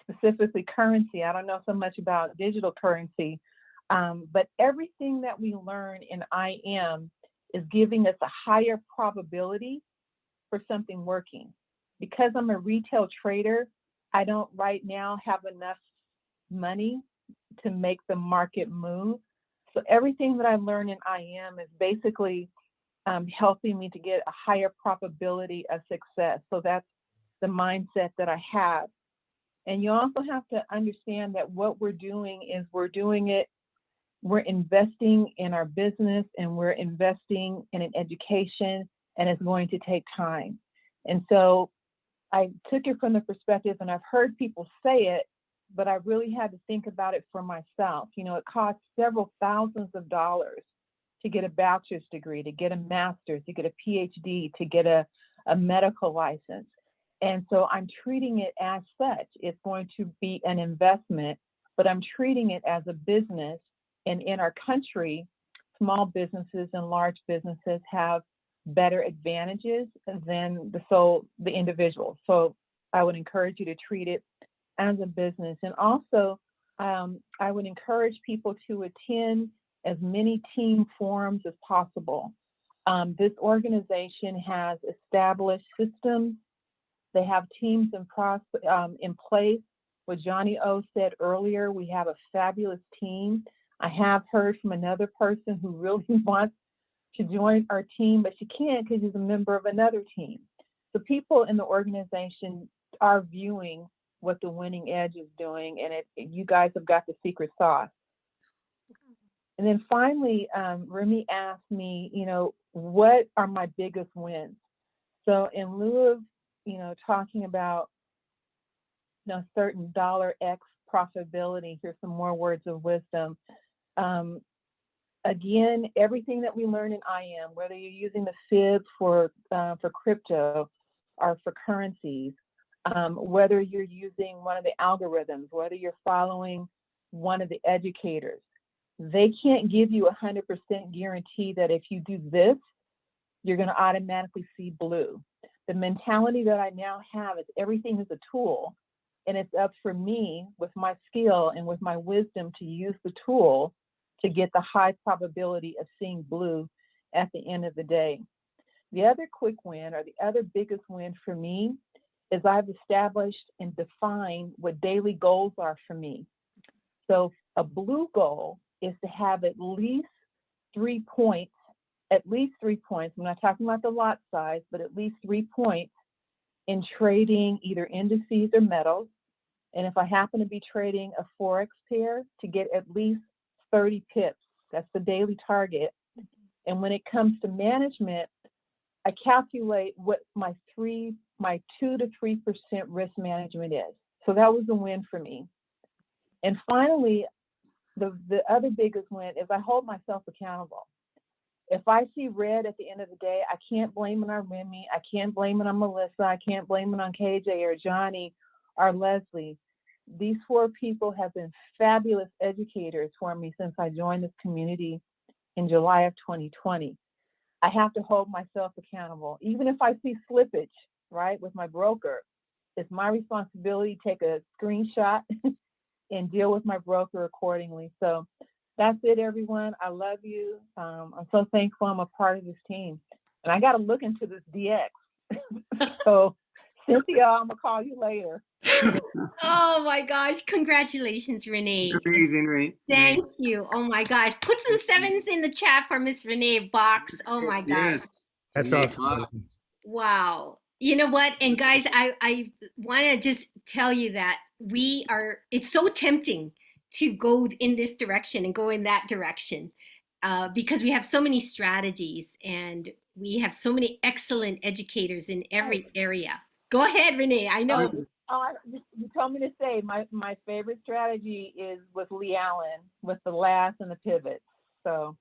specifically currency, I don't know so much about digital currency, but everything that we learn in IM is giving us a higher probability for something working. Because I'm a retail trader, I don't right now have enough money to make the market move. So everything that I learn in IM is basically helping me to get a higher probability of success. So that's the mindset that I have. And you also have to understand that what we're doing is we're investing in our business, and we're investing in an education, and it's going to take time. And so I took it from the perspective, and I've heard people say it, but I really had to think about it for myself. It costs several thousands of dollars to get a bachelor's degree, to get a master's, to get a PhD, to get a medical license. And so I'm treating it as such. It's going to be an investment, but I'm treating it as a business. And in our country, small businesses and large businesses have better advantages than the individual. So I would encourage you to treat it as a business. And also I would encourage people to attend as many team forums as possible. This organization has established systems. They have teams in place. What Johnny O said earlier, we have a fabulous team. I have heard from another person who really wants to join our team, but she can't because she's a member of another team. So people in the organization are viewing what the Winning Edge is doing, and you guys have got the secret sauce. And then finally, Remy asked me, what are my biggest wins? So in lieu of, talking about, certain $X profitability, here's some more words of wisdom. Again, everything that we learn in IM, whether you're using the fib for crypto or for currencies, whether you're using one of the algorithms, whether you're following one of the educators, they can't give you 100% guarantee that if you do this, you're going to automatically see blue. The mentality that I now have is everything is a tool, and it's up for me with my skill and with my wisdom to use the tool to get the high probability of seeing blue at the end of the day. The other quick win, or the other biggest win for me, is I've established and defined what daily goals are for me. So a blue goal is to have at least 3 points. I'm not talking about the lot size, but at least 3 points in trading either indices or metals. And if I happen to be trading a Forex pair, to get at least 30 pips. That's the daily target. And when it comes to management, I calculate what my 2 to 3% risk management is. So that was a win for me. And finally, the other biggest win is I hold myself accountable. If I see red at the end of the day, I can't blame it on Remy. I can't blame it on Melissa. I can't blame it on KJ or Johnny or Leslie. These 4 people have been fabulous educators for me since I joined this community in July of 2020. I have to hold myself accountable. Even if I see slippage, right, with my broker, it's my responsibility to take a screenshot and deal with my broker accordingly. So that's it, everyone. I love you. I'm so thankful I'm a part of this team. And I got to look into this DX. So Cynthia, I'm going to call you later. Oh my gosh. Congratulations, Renee. Amazing, Renee. Thank you. Oh my gosh. Put some 7s in the chat for Miss Renee Box. Oh my gosh. Yes. That's Renee awesome. Box. Wow. You know what? And guys, I want to just tell you that it's so tempting to go in this direction and go in that direction because we have so many strategies and we have so many excellent educators in every area. Go ahead, Renee. I know. You told me to say my favorite strategy is with Lee Allen with the last and the pivot. So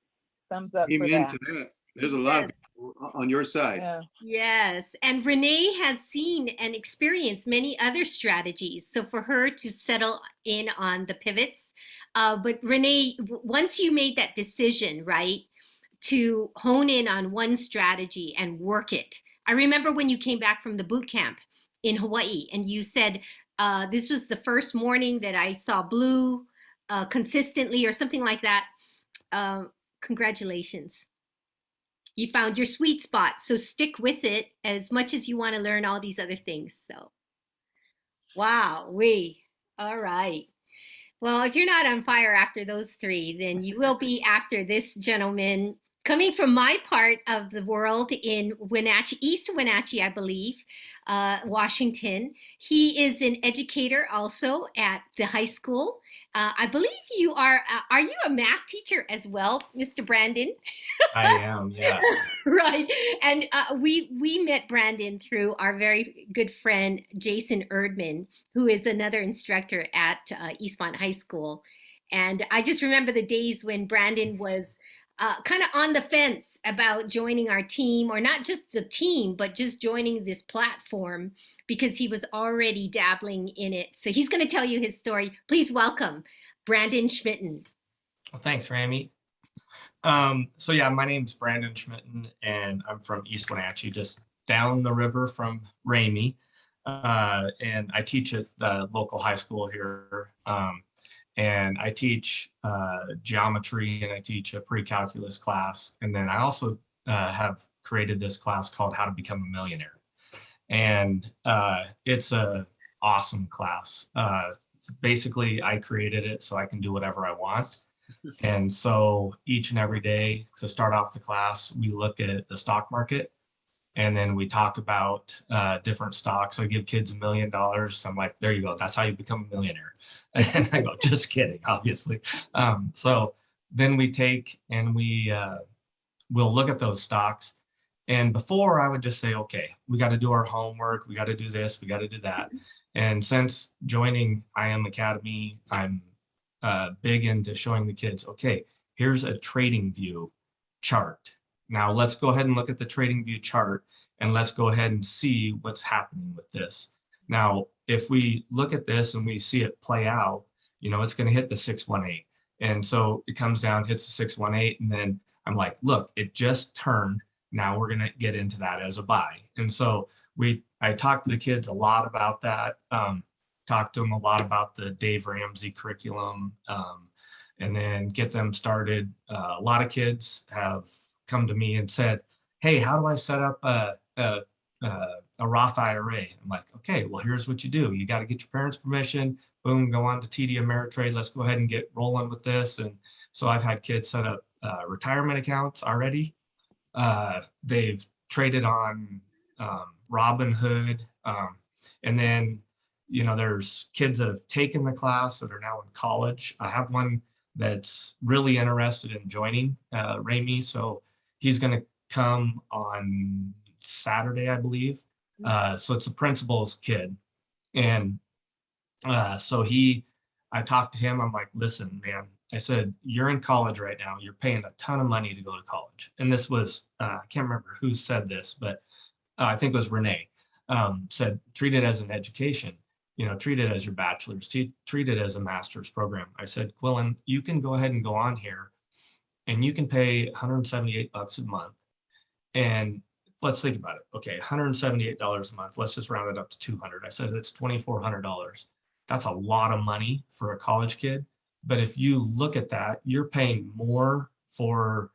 thumbs up for Amen that. to that. There's a lot of people on your side. Yeah. Yes. And Renee has seen and experienced many other strategies. So for her to settle in on the pivots. But Renee, once you made that decision, right, to hone in on one strategy and work it. I remember when you came back from the boot camp in Hawaii and you said, this was the first morning that I saw blue consistently or something like that. Congratulations. You found your sweet spot. So stick with it as much as you want to learn all these other things. So, wow, all right. Well, if you're not on fire after those 3, then you will be after this gentleman coming from my part of the world in Wenatchee, East Wenatchee, I believe, Washington. He is an educator also at the high school. I believe you are you a math teacher as well, Mr. Brandon? I am, yes. Right. And we met Brandon through our very good friend, Jason Erdman, who is another instructor at Eastmont High School. And I just remember the days when Brandon was kind of on the fence about joining our team, or not just the team, but just joining this platform because he was already dabbling in it. So he's going to tell you his story. Please welcome Brandon Schmitten. Well, thanks, Rami. So yeah, my name's Brandon Schmitten, and I'm from East Wenatchee, just down the river from Ramey. And I teach at the local high school here. and I teach geometry, and I teach a pre-calculus class. And then I also have created this class called How to Become a Millionaire. And it's a awesome class. Basically, I created it so I can do whatever I want. And so each and every day to start off the class, we look at the stock market, and then we talk about different stocks. I give kids $1 million. So I'm like, there you go. That's how you become a millionaire. And I go, just kidding, obviously. So then we take and we'll look at those stocks. And before, I would just say, okay, we got to do our homework. We got to do this. We got to do that. And since joining IM Academy, I'm big into showing the kids, okay, here's a trading view chart. Now let's go ahead and look at the trading view chart, and let's go ahead and see what's happening with this. Now, if we look at this and we see it play out, you know, it's going to hit the 618. And so it comes down, hits the 618, and then I'm like, look, it just turned. Now we're going to get into that as a buy. And so I talked to the kids a lot about that. Talked to them a lot about the Dave Ramsey curriculum, and then get them started. A lot of kids have come to me and said, hey, how do I set up a Roth IRA? I'm like, okay, well, here's what you do. You got to get your parents' permission. Boom, go on to TD Ameritrade. Let's go ahead and get rolling with this. And so I've had kids set up retirement accounts already. They've traded on Robinhood. And then, you know, there's kids that have taken the class that are now in college. I have one that's really interested in joining Ramey. So he's going to come on Saturday, I believe. So it's the principal's kid. And so I talked to him. I'm like, listen, man, I said, you're in college right now. You're paying a ton of money to go to college. And this was, I can't remember who said this, but I think it was Renee, said, treat it as an education, you know, treat it as your bachelor's, treat it as a master's program. I said, Quillen, you can go ahead and go on here and you can pay $178 a month. And let's think about it. Okay, $178 a month. Let's just round it up to 200. I said, it's $2,400. That's a lot of money for a college kid. But if you look at that, you're paying more for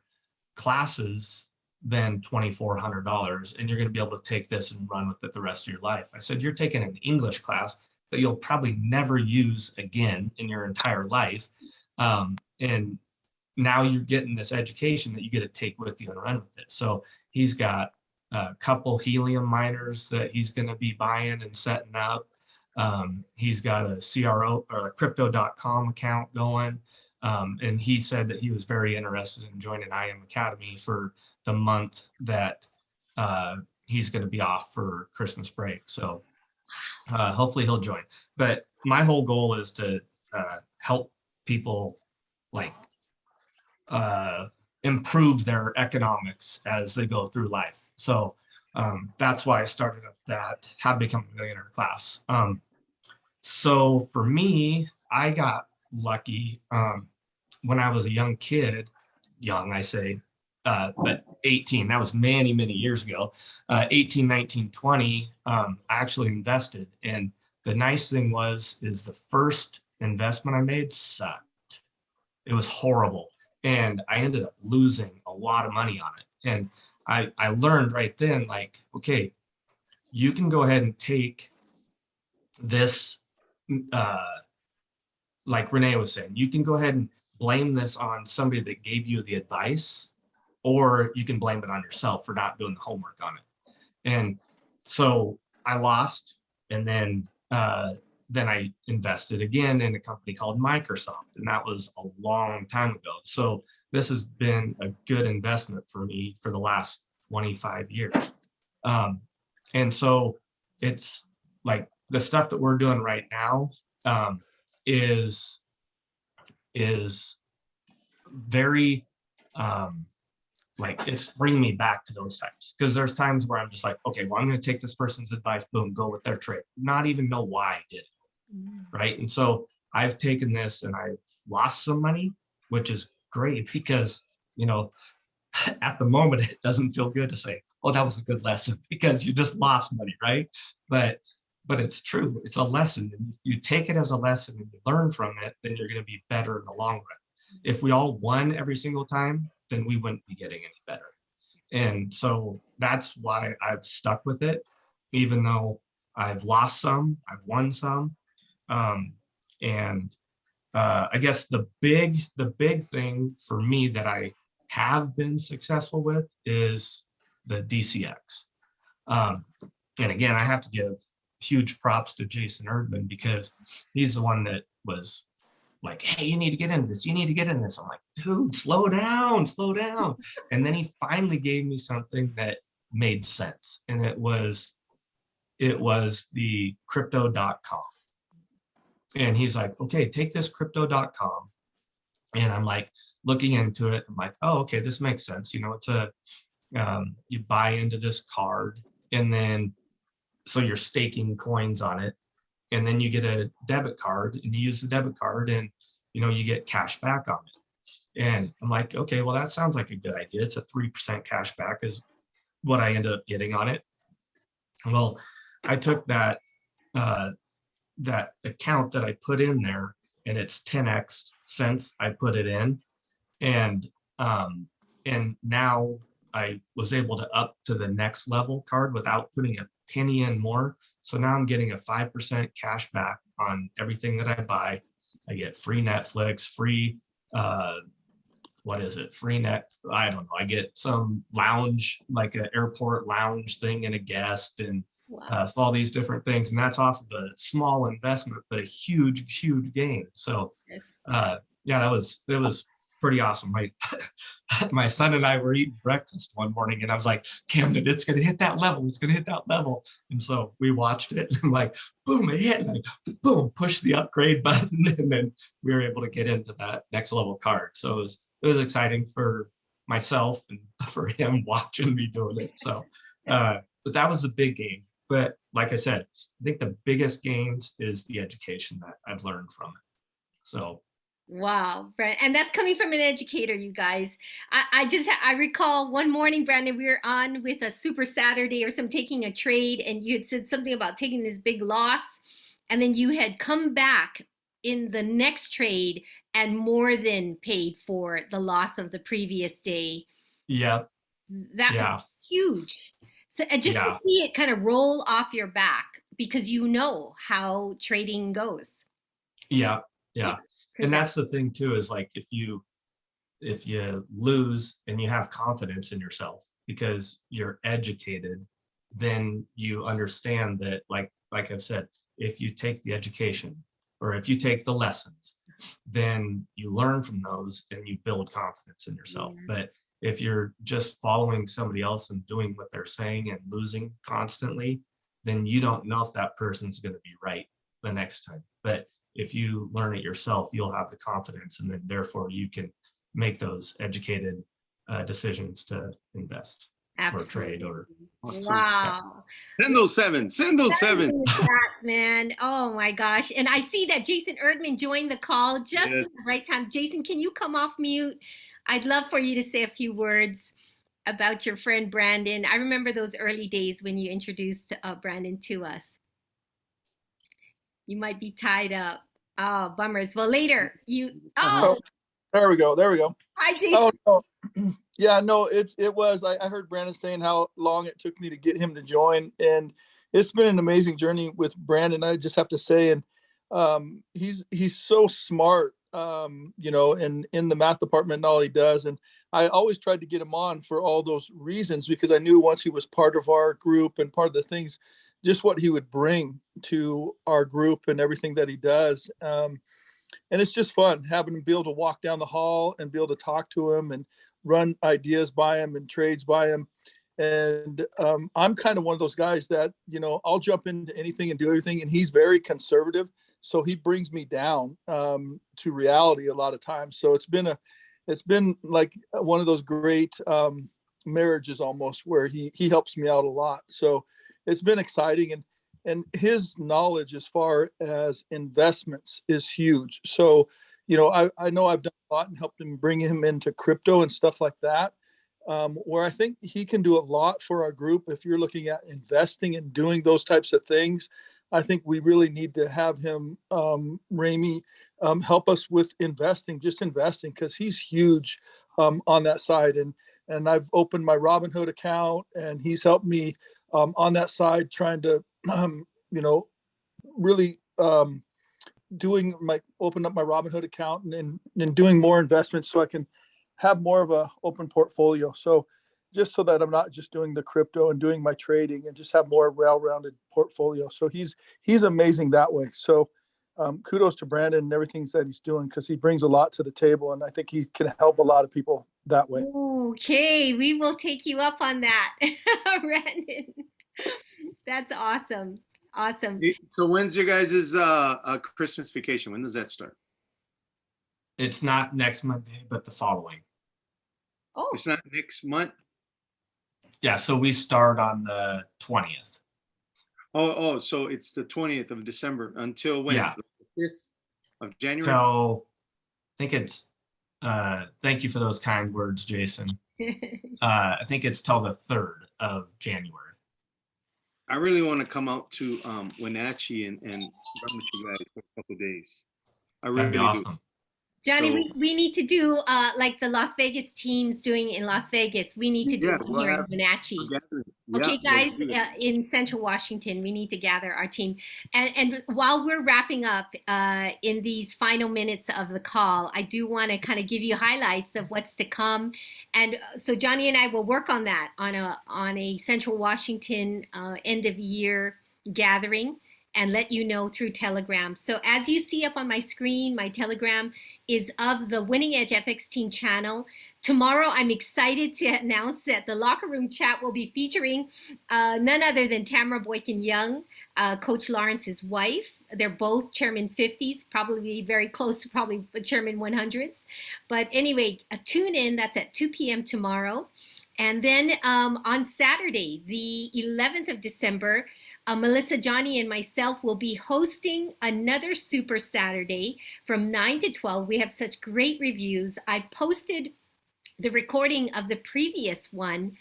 classes than $2,400, and you're going to be able to take this and run with it the rest of your life. I said, you're taking an English class that you'll probably never use again in your entire life. And now you're getting this education that you get to take with you and run with it. So he's got a couple helium miners that he's going to be buying and setting up. He's got a CRO or a crypto.com account going. And he said that he was very interested in joining IM Academy for the month that he's going to be off for Christmas break. So hopefully he'll join. But my whole goal is to help people like improve their economics as they go through life. So that's why I started up that How to Become a Millionaire class. So for me, I got lucky when I was a young kid, I say, but 18, that was many, many years ago, 18, 19, 20, I actually invested. And the nice thing is the first investment I made sucked. It was horrible. And I ended up losing a lot of money on it. And I learned right then, like, okay, you can go ahead and take this, like Renee was saying, you can go ahead and blame this on somebody that gave you the advice, or you can blame it on yourself for not doing the homework on it. And so I lost, and then I invested again in a company called Microsoft, and that was a long time ago. So this has been a good investment for me for the last 25 years. And so it's like the stuff that we're doing right now is very like it's bringing me back to those times, because there's times where I'm just like, okay, well, I'm going to take this person's advice, boom, go with their trade, not even know why I did it. Right. And so I've taken this and I've lost some money, which is great because, you know, at the moment, it doesn't feel good to say, oh, that was a good lesson, because you just lost money. Right. But but it's true. It's a lesson. And if you take it as a lesson and you learn from it, then you're going to be better in the long run. If we all won every single time, then we wouldn't be getting any better. And so that's why I've stuck with it, even though I've lost some, I've won some. I guess the big thing for me that I have been successful with is the DCX. And again, I have to give huge props to Jason Erdman, because he's the one that was like, hey, you need to get into this. You need to get in this. I'm like, dude, slow down, slow down. And then he finally gave me something that made sense. And it was the crypto.com. And he's like, okay, take this crypto.com. And I'm like looking into it. I'm like, oh, okay, this makes sense. You know, it's you buy into this card, and then so you're staking coins on it. And then you get a debit card, and you use the debit card, and, you know, you get cash back on it. And I'm like, okay, well, that sounds like a good idea. It's a 3% cash back is what I ended up getting on it. Well, I took that account that I put in there, and it's 10x since I put it in. And now I was able to up to the next level card without putting a penny in more. So now I'm getting a 5% cash back on everything that I buy. I get free Netflix, free, free net, I don't know. I get some lounge, like an airport lounge thing and a guest, and so all these different things. And that's off of a small investment, but a huge, huge gain. So yeah, it was pretty awesome. My son and I were eating breakfast one morning, and I was like, Camden, it's going to hit that level. It's going to hit that level. And so we watched it, and I'm like, boom, it hit, and I boom, push the upgrade button. And then we were able to get into that next level card. So it was exciting for myself and for him watching me doing it. So, but that was a big gain. But like I said, I think the biggest gains is the education that I've learned from it. So. Wow, Brandon, and that's coming from an educator, you guys. I recall one morning, Brandon, we were on with a Super Saturday or some taking a trade, and you had said something about taking this big loss, and then you had come back in the next trade and more than paid for the loss of the previous day. Yeah. That was huge. So just to see it kind of roll off your back, because you know how trading goes. Yeah. And that's the thing too, is like, if you lose and you have confidence in yourself because you're educated, then you understand that, like I've said, if you take the education or if you take the lessons, then you learn from those and you build confidence in yourself. But if you're just following somebody else and doing what they're saying and losing constantly, then you don't know if that person's going to be right the next time. But if you learn it yourself, you'll have the confidence, and then therefore you can make those educated decisions to invest. Absolutely. Or trade or. Wow. Send those sevens. Man. Oh my gosh. And I see that Jason Erdman joined the call just at the right time. Jason, can you come off mute? I'd love for you to say a few words about your friend Brandon. I remember those early days when you introduced Brandon to us. You might be tied up. Oh, bummers. Well, later there we go. Hi, Jason. Oh, no. Yeah, no, it was. I heard Brandon saying how long it took me to get him to join, and it's been an amazing journey with Brandon. I just have to say, and he's so smart, you know, and in the math department and all he does. And I always tried to get him on for all those reasons, because I knew once he was part of our group and part of the things, just what he would bring to our group and everything that he does. And it's just fun having him be able to walk down the hall and be able to talk to him and run ideas by him and trades by him. And I'm kind of one of those guys that, you know, I'll jump into anything and do everything. And he's very conservative. So he brings me down to reality a lot of times. So it's been like one of those great marriages almost, where he helps me out a lot. So it's been exciting, and his knowledge as far as investments is huge. So, you know, I know I've done a lot and helped him, bring him into crypto and stuff like that, where I think he can do a lot for our group. If you're looking at investing and doing those types of things, I think we really need to have him, Ramey, help us with investing, just investing, because he's huge on that side. And I've opened my Robinhood account, and he's helped me on that side, trying to, really open up my Robinhood account and doing more investments so I can have more of a open portfolio. So just so that I'm not just doing the crypto and doing my trading, and just have more well-rounded portfolio. So he's amazing that way. So kudos to Brandon and everything that he's doing, because he brings a lot to the table, and I think he can help a lot of people that way. Okay, we will take you up on that, Brandon. That's awesome. Awesome. So when's your guys' Christmas vacation? When does that start? It's not next Monday, but the following. Oh, It's not next month? Yeah, so we start on the 20th. Oh, so it's the 20th of December until when? Yeah. The 5th of January? So I think it's, thank you for those kind words, Jason. I think it's till the 3rd of January. I really want to come out to Wenatchee and run with you guys for a couple of days. I really That'd be do. awesome. Johnny, So- we need to do like the Las Vegas team's doing in Las Vegas. We need to do Yeah, it we'll here in have Wenatchee. a gathering. Okay, Yeah, let's guys, do it. in Central Washington, we need to gather our team. And while we're wrapping up in these final minutes of the call, I do want to kind of give you highlights of what's to come. And so Johnny and I will work on that on a Central Washington end of year gathering, and let you know through Telegram. So as you see up on my screen, my Telegram is of the Winning Edge FX Team channel. Tomorrow, I'm excited to announce that the Locker Room Chat will be featuring none other than Tamara Boykin-Young, Coach Lawrence's wife. They're both Chairman 50s, probably very close to probably Chairman 100s. But anyway, tune in. That's at 2 p.m. tomorrow. And then on Saturday, the 11th of December, Melissa, Johnny, and myself will be hosting another Super Saturday from 9 to 12. We have such great reviews. I posted the recording of the previous one,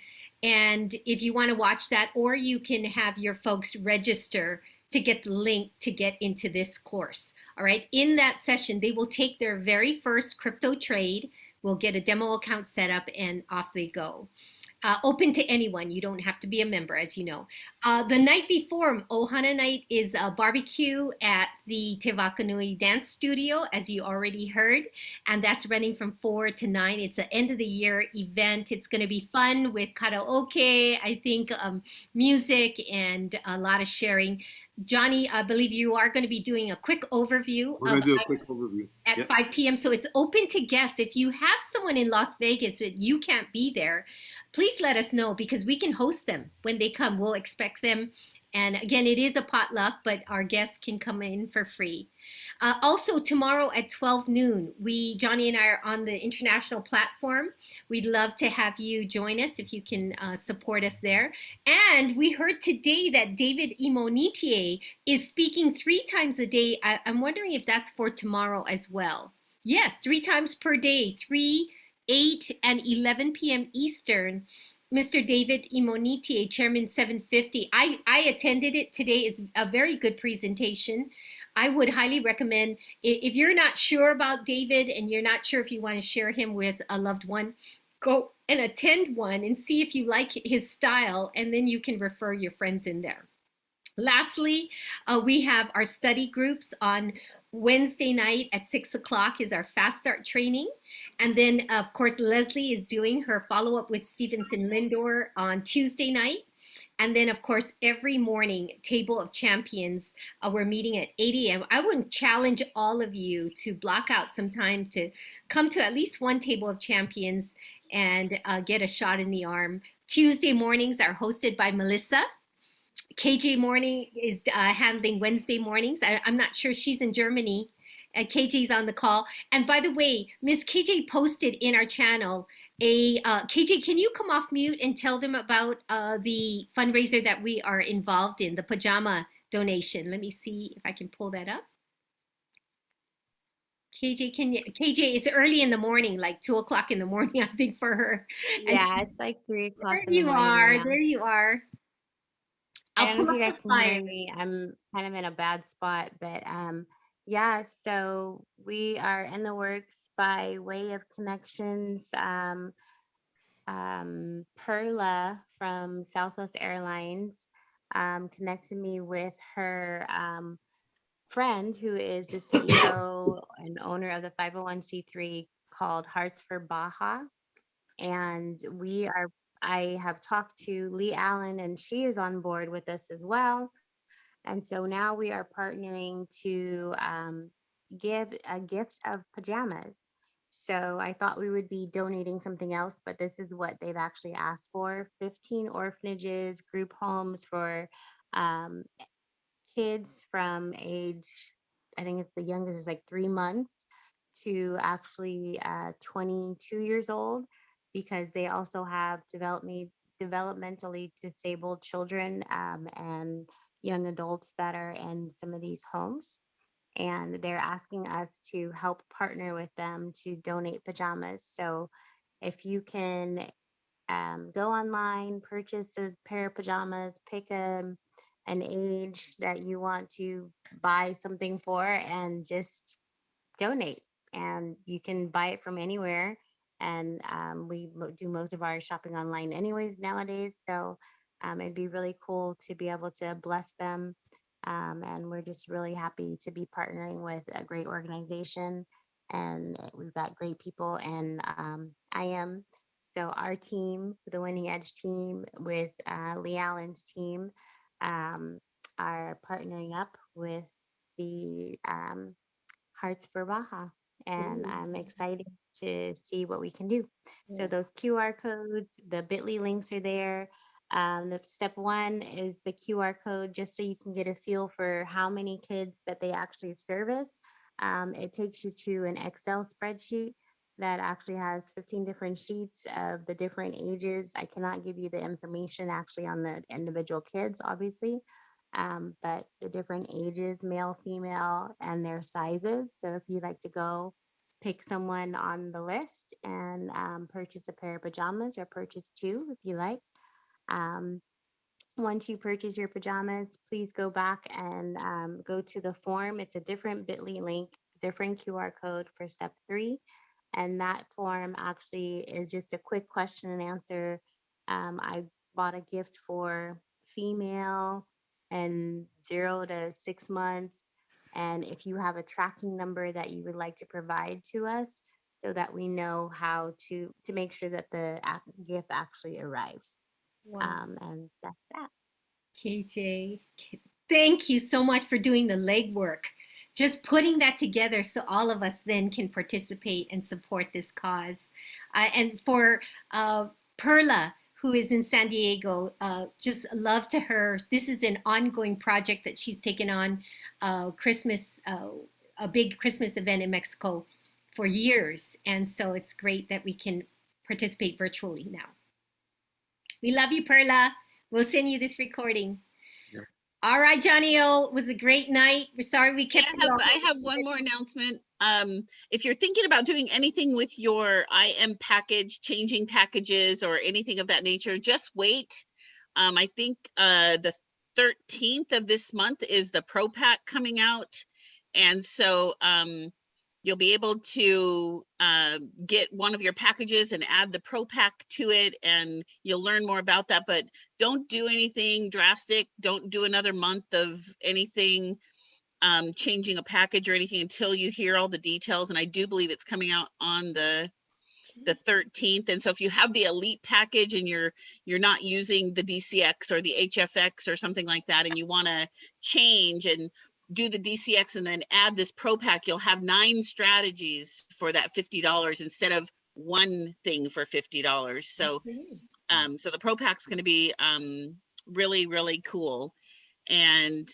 and if you want to watch that, or you can have your folks register to get the link to get into this course. All right, in that session, they will take their very first crypto trade. We'll get a demo account set up, and off they go. Open to anyone. You don't have to be a member, as you know. The night before, Ohana night is a barbecue at the Te Whakanui Dance Studio, as you already heard, and that's running from 4 to 9. It's an end of the year event. It's going to be fun with karaoke, I think, music, and a lot of sharing. Johnny, I believe you are going to be doing a quick overview. We're going to do a quick overview. At Yep. 5 p.m. So it's open to guests. If you have someone in Las Vegas that you can't be there, please let us know, because we can host them when they come. We'll expect them. And again, it is a potluck, but our guests can come in for free. Also, tomorrow at 12 noon, Johnny and I are on the international platform. We'd love to have you join us if you can support us there. And we heard today that David Imonitie is speaking 3 times a day. I'm wondering if that's for tomorrow as well. Yes, 3 times per day, 3, 8, and 11 p.m. Eastern. Mr. David Imonitie, Chairman 750. I attended it today. It's a very good presentation. I would highly recommend, if you're not sure about David and you're not sure if you want to share him with a loved one, go and attend one and see if you like his style, and then you can refer your friends in there. Lastly, we have our study groups on Wednesday night at 6 o'clock is our fast start training. And then, of course, Leslie is doing her follow-up with Stevenson Lindor on Tuesday night. And then, of course, every morning, Table of Champions, we're meeting at 8 a.m. I would challenge all of you to block out some time to come to at least one Table of Champions and get a shot in the arm. Tuesday mornings are hosted by Melissa. KJ Morning is handling Wednesday mornings. I'm not sure, she's in Germany. KJ's on the call. And by the way, Miss KJ posted in our channel KJ, can you come off mute and tell them about the fundraiser that we are involved in, the pajama donation? Let me see if I can pull that up. KJ, KJ, it's early in the morning, like 2 o'clock in the morning, I think, for her. Yeah, it's like 3 o'clock There in the you morning. are. Yeah. There you are. I I'll don't know pull if up you the guys can flyer. hear me. I'm kind of in a bad spot, but yeah, so we are in the works by way of connections. Perla from Southwest Airlines connected me with her friend who is the CEO and owner of the 501c3 called Hearts for Baja. And I have talked to Lee Allen, and she is on board with us as well. And so now we are partnering to give a gift of pajamas. So I thought we would be donating something else, but this is what they've actually asked for: 15 orphanages, group homes for um, kids from age, I think it's the youngest is like 3 months to actually 22 years old, because they also have developmentally disabled children and young adults that are in some of these homes. And they're asking us to help partner with them to donate pajamas. So if you can go online, purchase a pair of pajamas, pick an age that you want to buy something for, and just donate. And you can buy it from anywhere. And do most of our shopping online, anyways, nowadays. So it'd be really cool to be able to bless them. And we're just really happy to be partnering with a great organization. And we've got great people. And I am. So our team, the Winning Edge team, with Lee Allen's team, um, are partnering up with the Hearts for Baja. And I'm excited to see what we can do. So those QR codes, the bit.ly links are there. The step one is the QR code, just so you can get a feel for how many kids that they actually service. It takes you to an Excel spreadsheet that actually has 15 different sheets of the different ages. I cannot give you the information actually on the individual kids, obviously, but the different ages, male, female, and their sizes. So if you'd like to go pick someone on the list and purchase a pair of pajamas, or purchase two if you like. Um, Once you purchase your pajamas, please go back and go to the form. It's a different bit.ly link, different QR code for step 3. And that form actually is just a quick question and answer. I bought a gift for female and 0 to 6 months. And if you have a tracking number that you would like to provide to us, so that we know how to make sure that the gift actually arrives. Wow. And that's that. KJ, thank you so much for doing the legwork, just putting that together so all of us then can participate and support this cause. And for Perla, who is in San Diego, just love to her. This is an ongoing project that she's taken on, Christmas, a big Christmas event in Mexico for years. And so it's great that we can participate virtually now. We love you, Perla. We'll send you this recording. Yeah. All right, Johnny O, it was a great night. We're sorry we kept I have one more announcement. If you're thinking about doing anything with your IM package, changing packages or anything of that nature, just wait. I think the 13th of this month is the Pro Pack coming out. And so you'll be able to get one of your packages and add the Pro Pack to it, and you'll learn more about that. But don't do anything drastic. Don't do another month of anything, changing a package or anything, until you hear all the details. And I do believe it's coming out on the 13th. And so if you have the Elite package and you're not using the DCX or the HFX or something like that, and you want to change and do the DCX and then add this Pro Pack, you'll have 9 strategies for that $50 instead of one thing for $50. So so the Pro Pack's going to be really, really cool. And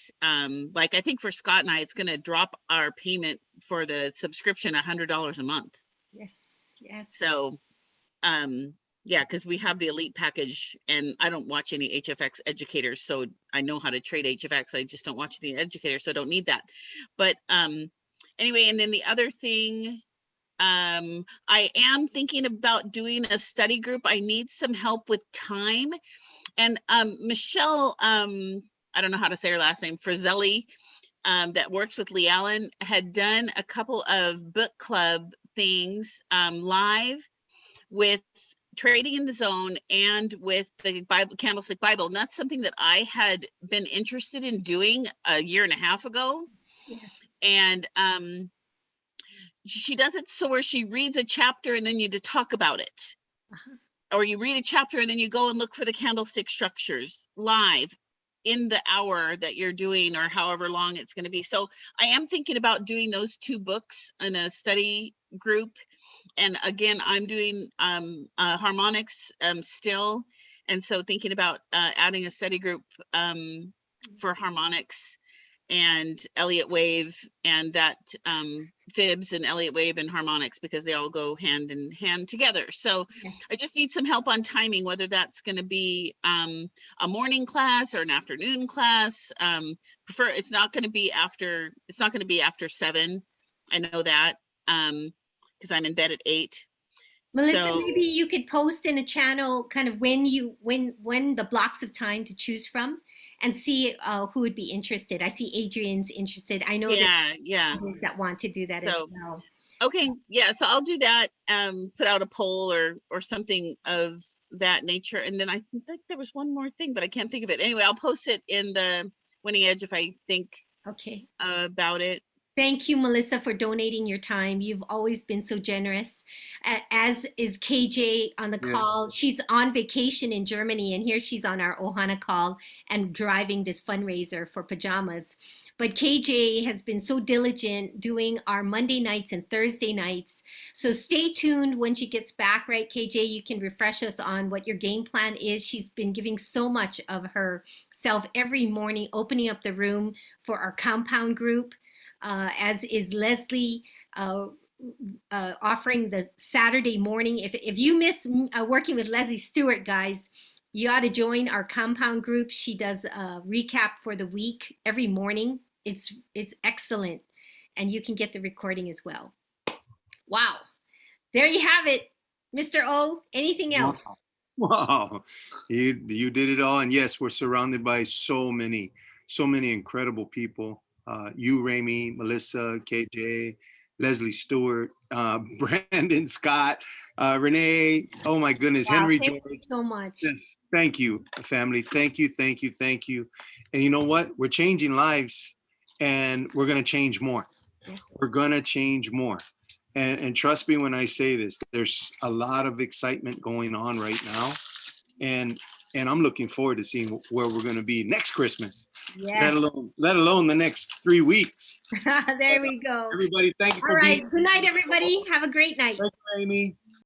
like, I think for Scott and I, it's going to drop our payment for the subscription $100 a month. Yes, yes. So yeah, because we have the Elite package, and I don't watch any HFX educators, so I know how to trade HFX. I just don't watch the educators, so I don't need that. But anyway, and then the other thing, I am thinking about doing a study group. I need some help with time. And Michelle, I don't know how to say her last name, Frizzelli, that works with Lee Allen, had done a couple of book club things live with Trading in the Zone and with the Bible, Candlestick Bible. And that's something that I had been interested in doing a year and a half ago. Yes. And she does it so where she reads a chapter and then you to talk about it. Or you read a chapter and then you go and look for the candlestick structures live in the hour that you're doing, or however long it's going to be. So I am thinking about doing those 2 books in a study group. And again, I'm doing harmonics still. And so thinking about adding a study group for harmonics and Elliott Wave, and that fibs and Elliott Wave and harmonics, because they all go hand in hand together. So Yes. I just need some help on timing, whether that's going to be a morning class or an afternoon class. It's not going to be after 7. I know that because I'm in bed at 8. Melissa, So- maybe you could post in a channel kind of when the blocks of time to choose from, and see who would be interested. I see Adrian's interested. I know yeah. others that want to do that as So- well. Okay, yeah, so I'll do that, put out a poll or something of that nature. And then I think there was one more thing, but I can't think of it. Anyway, I'll post it in the Winning Edge if I think Okay. about it. Thank you, Melissa, for donating your time. You've always been so generous, as is KJ on the Yeah. call. She's on vacation in Germany, and here she's on our Ohana call and driving this fundraiser for pajamas. But KJ has been so diligent doing our Monday nights and Thursday nights. So stay tuned when she gets back, right, KJ? You can refresh us on what your game plan is. She's been giving so much of herself every morning, opening up the room for our compound group. As is Leslie, offering the Saturday morning. If you miss working with Leslie Stewart, guys, you ought to join our compound group. She does a recap for the week every morning. It's excellent, and you can get the recording as well. Wow, there you have it, Mr. O. Anything else? Wow, you did it all. And yes, we're surrounded by so many incredible people. You, Ramey, Melissa, KJ, Leslie Stewart, Brandon Scott, Renee. Oh my goodness, Wow, Henry thank George. you so much. Yes, thank you, family. Thank you. And you know what? We're changing lives, and we're gonna change more. We're gonna change more. And trust me when I say this, there's a lot of excitement going on right now. And I'm looking forward to seeing where we're going to be next Christmas. Yes. Let alone the next 3 weeks. There we go. Everybody, thank you All for right. being. Good night, everybody. Have a great night. Thank you, Amy.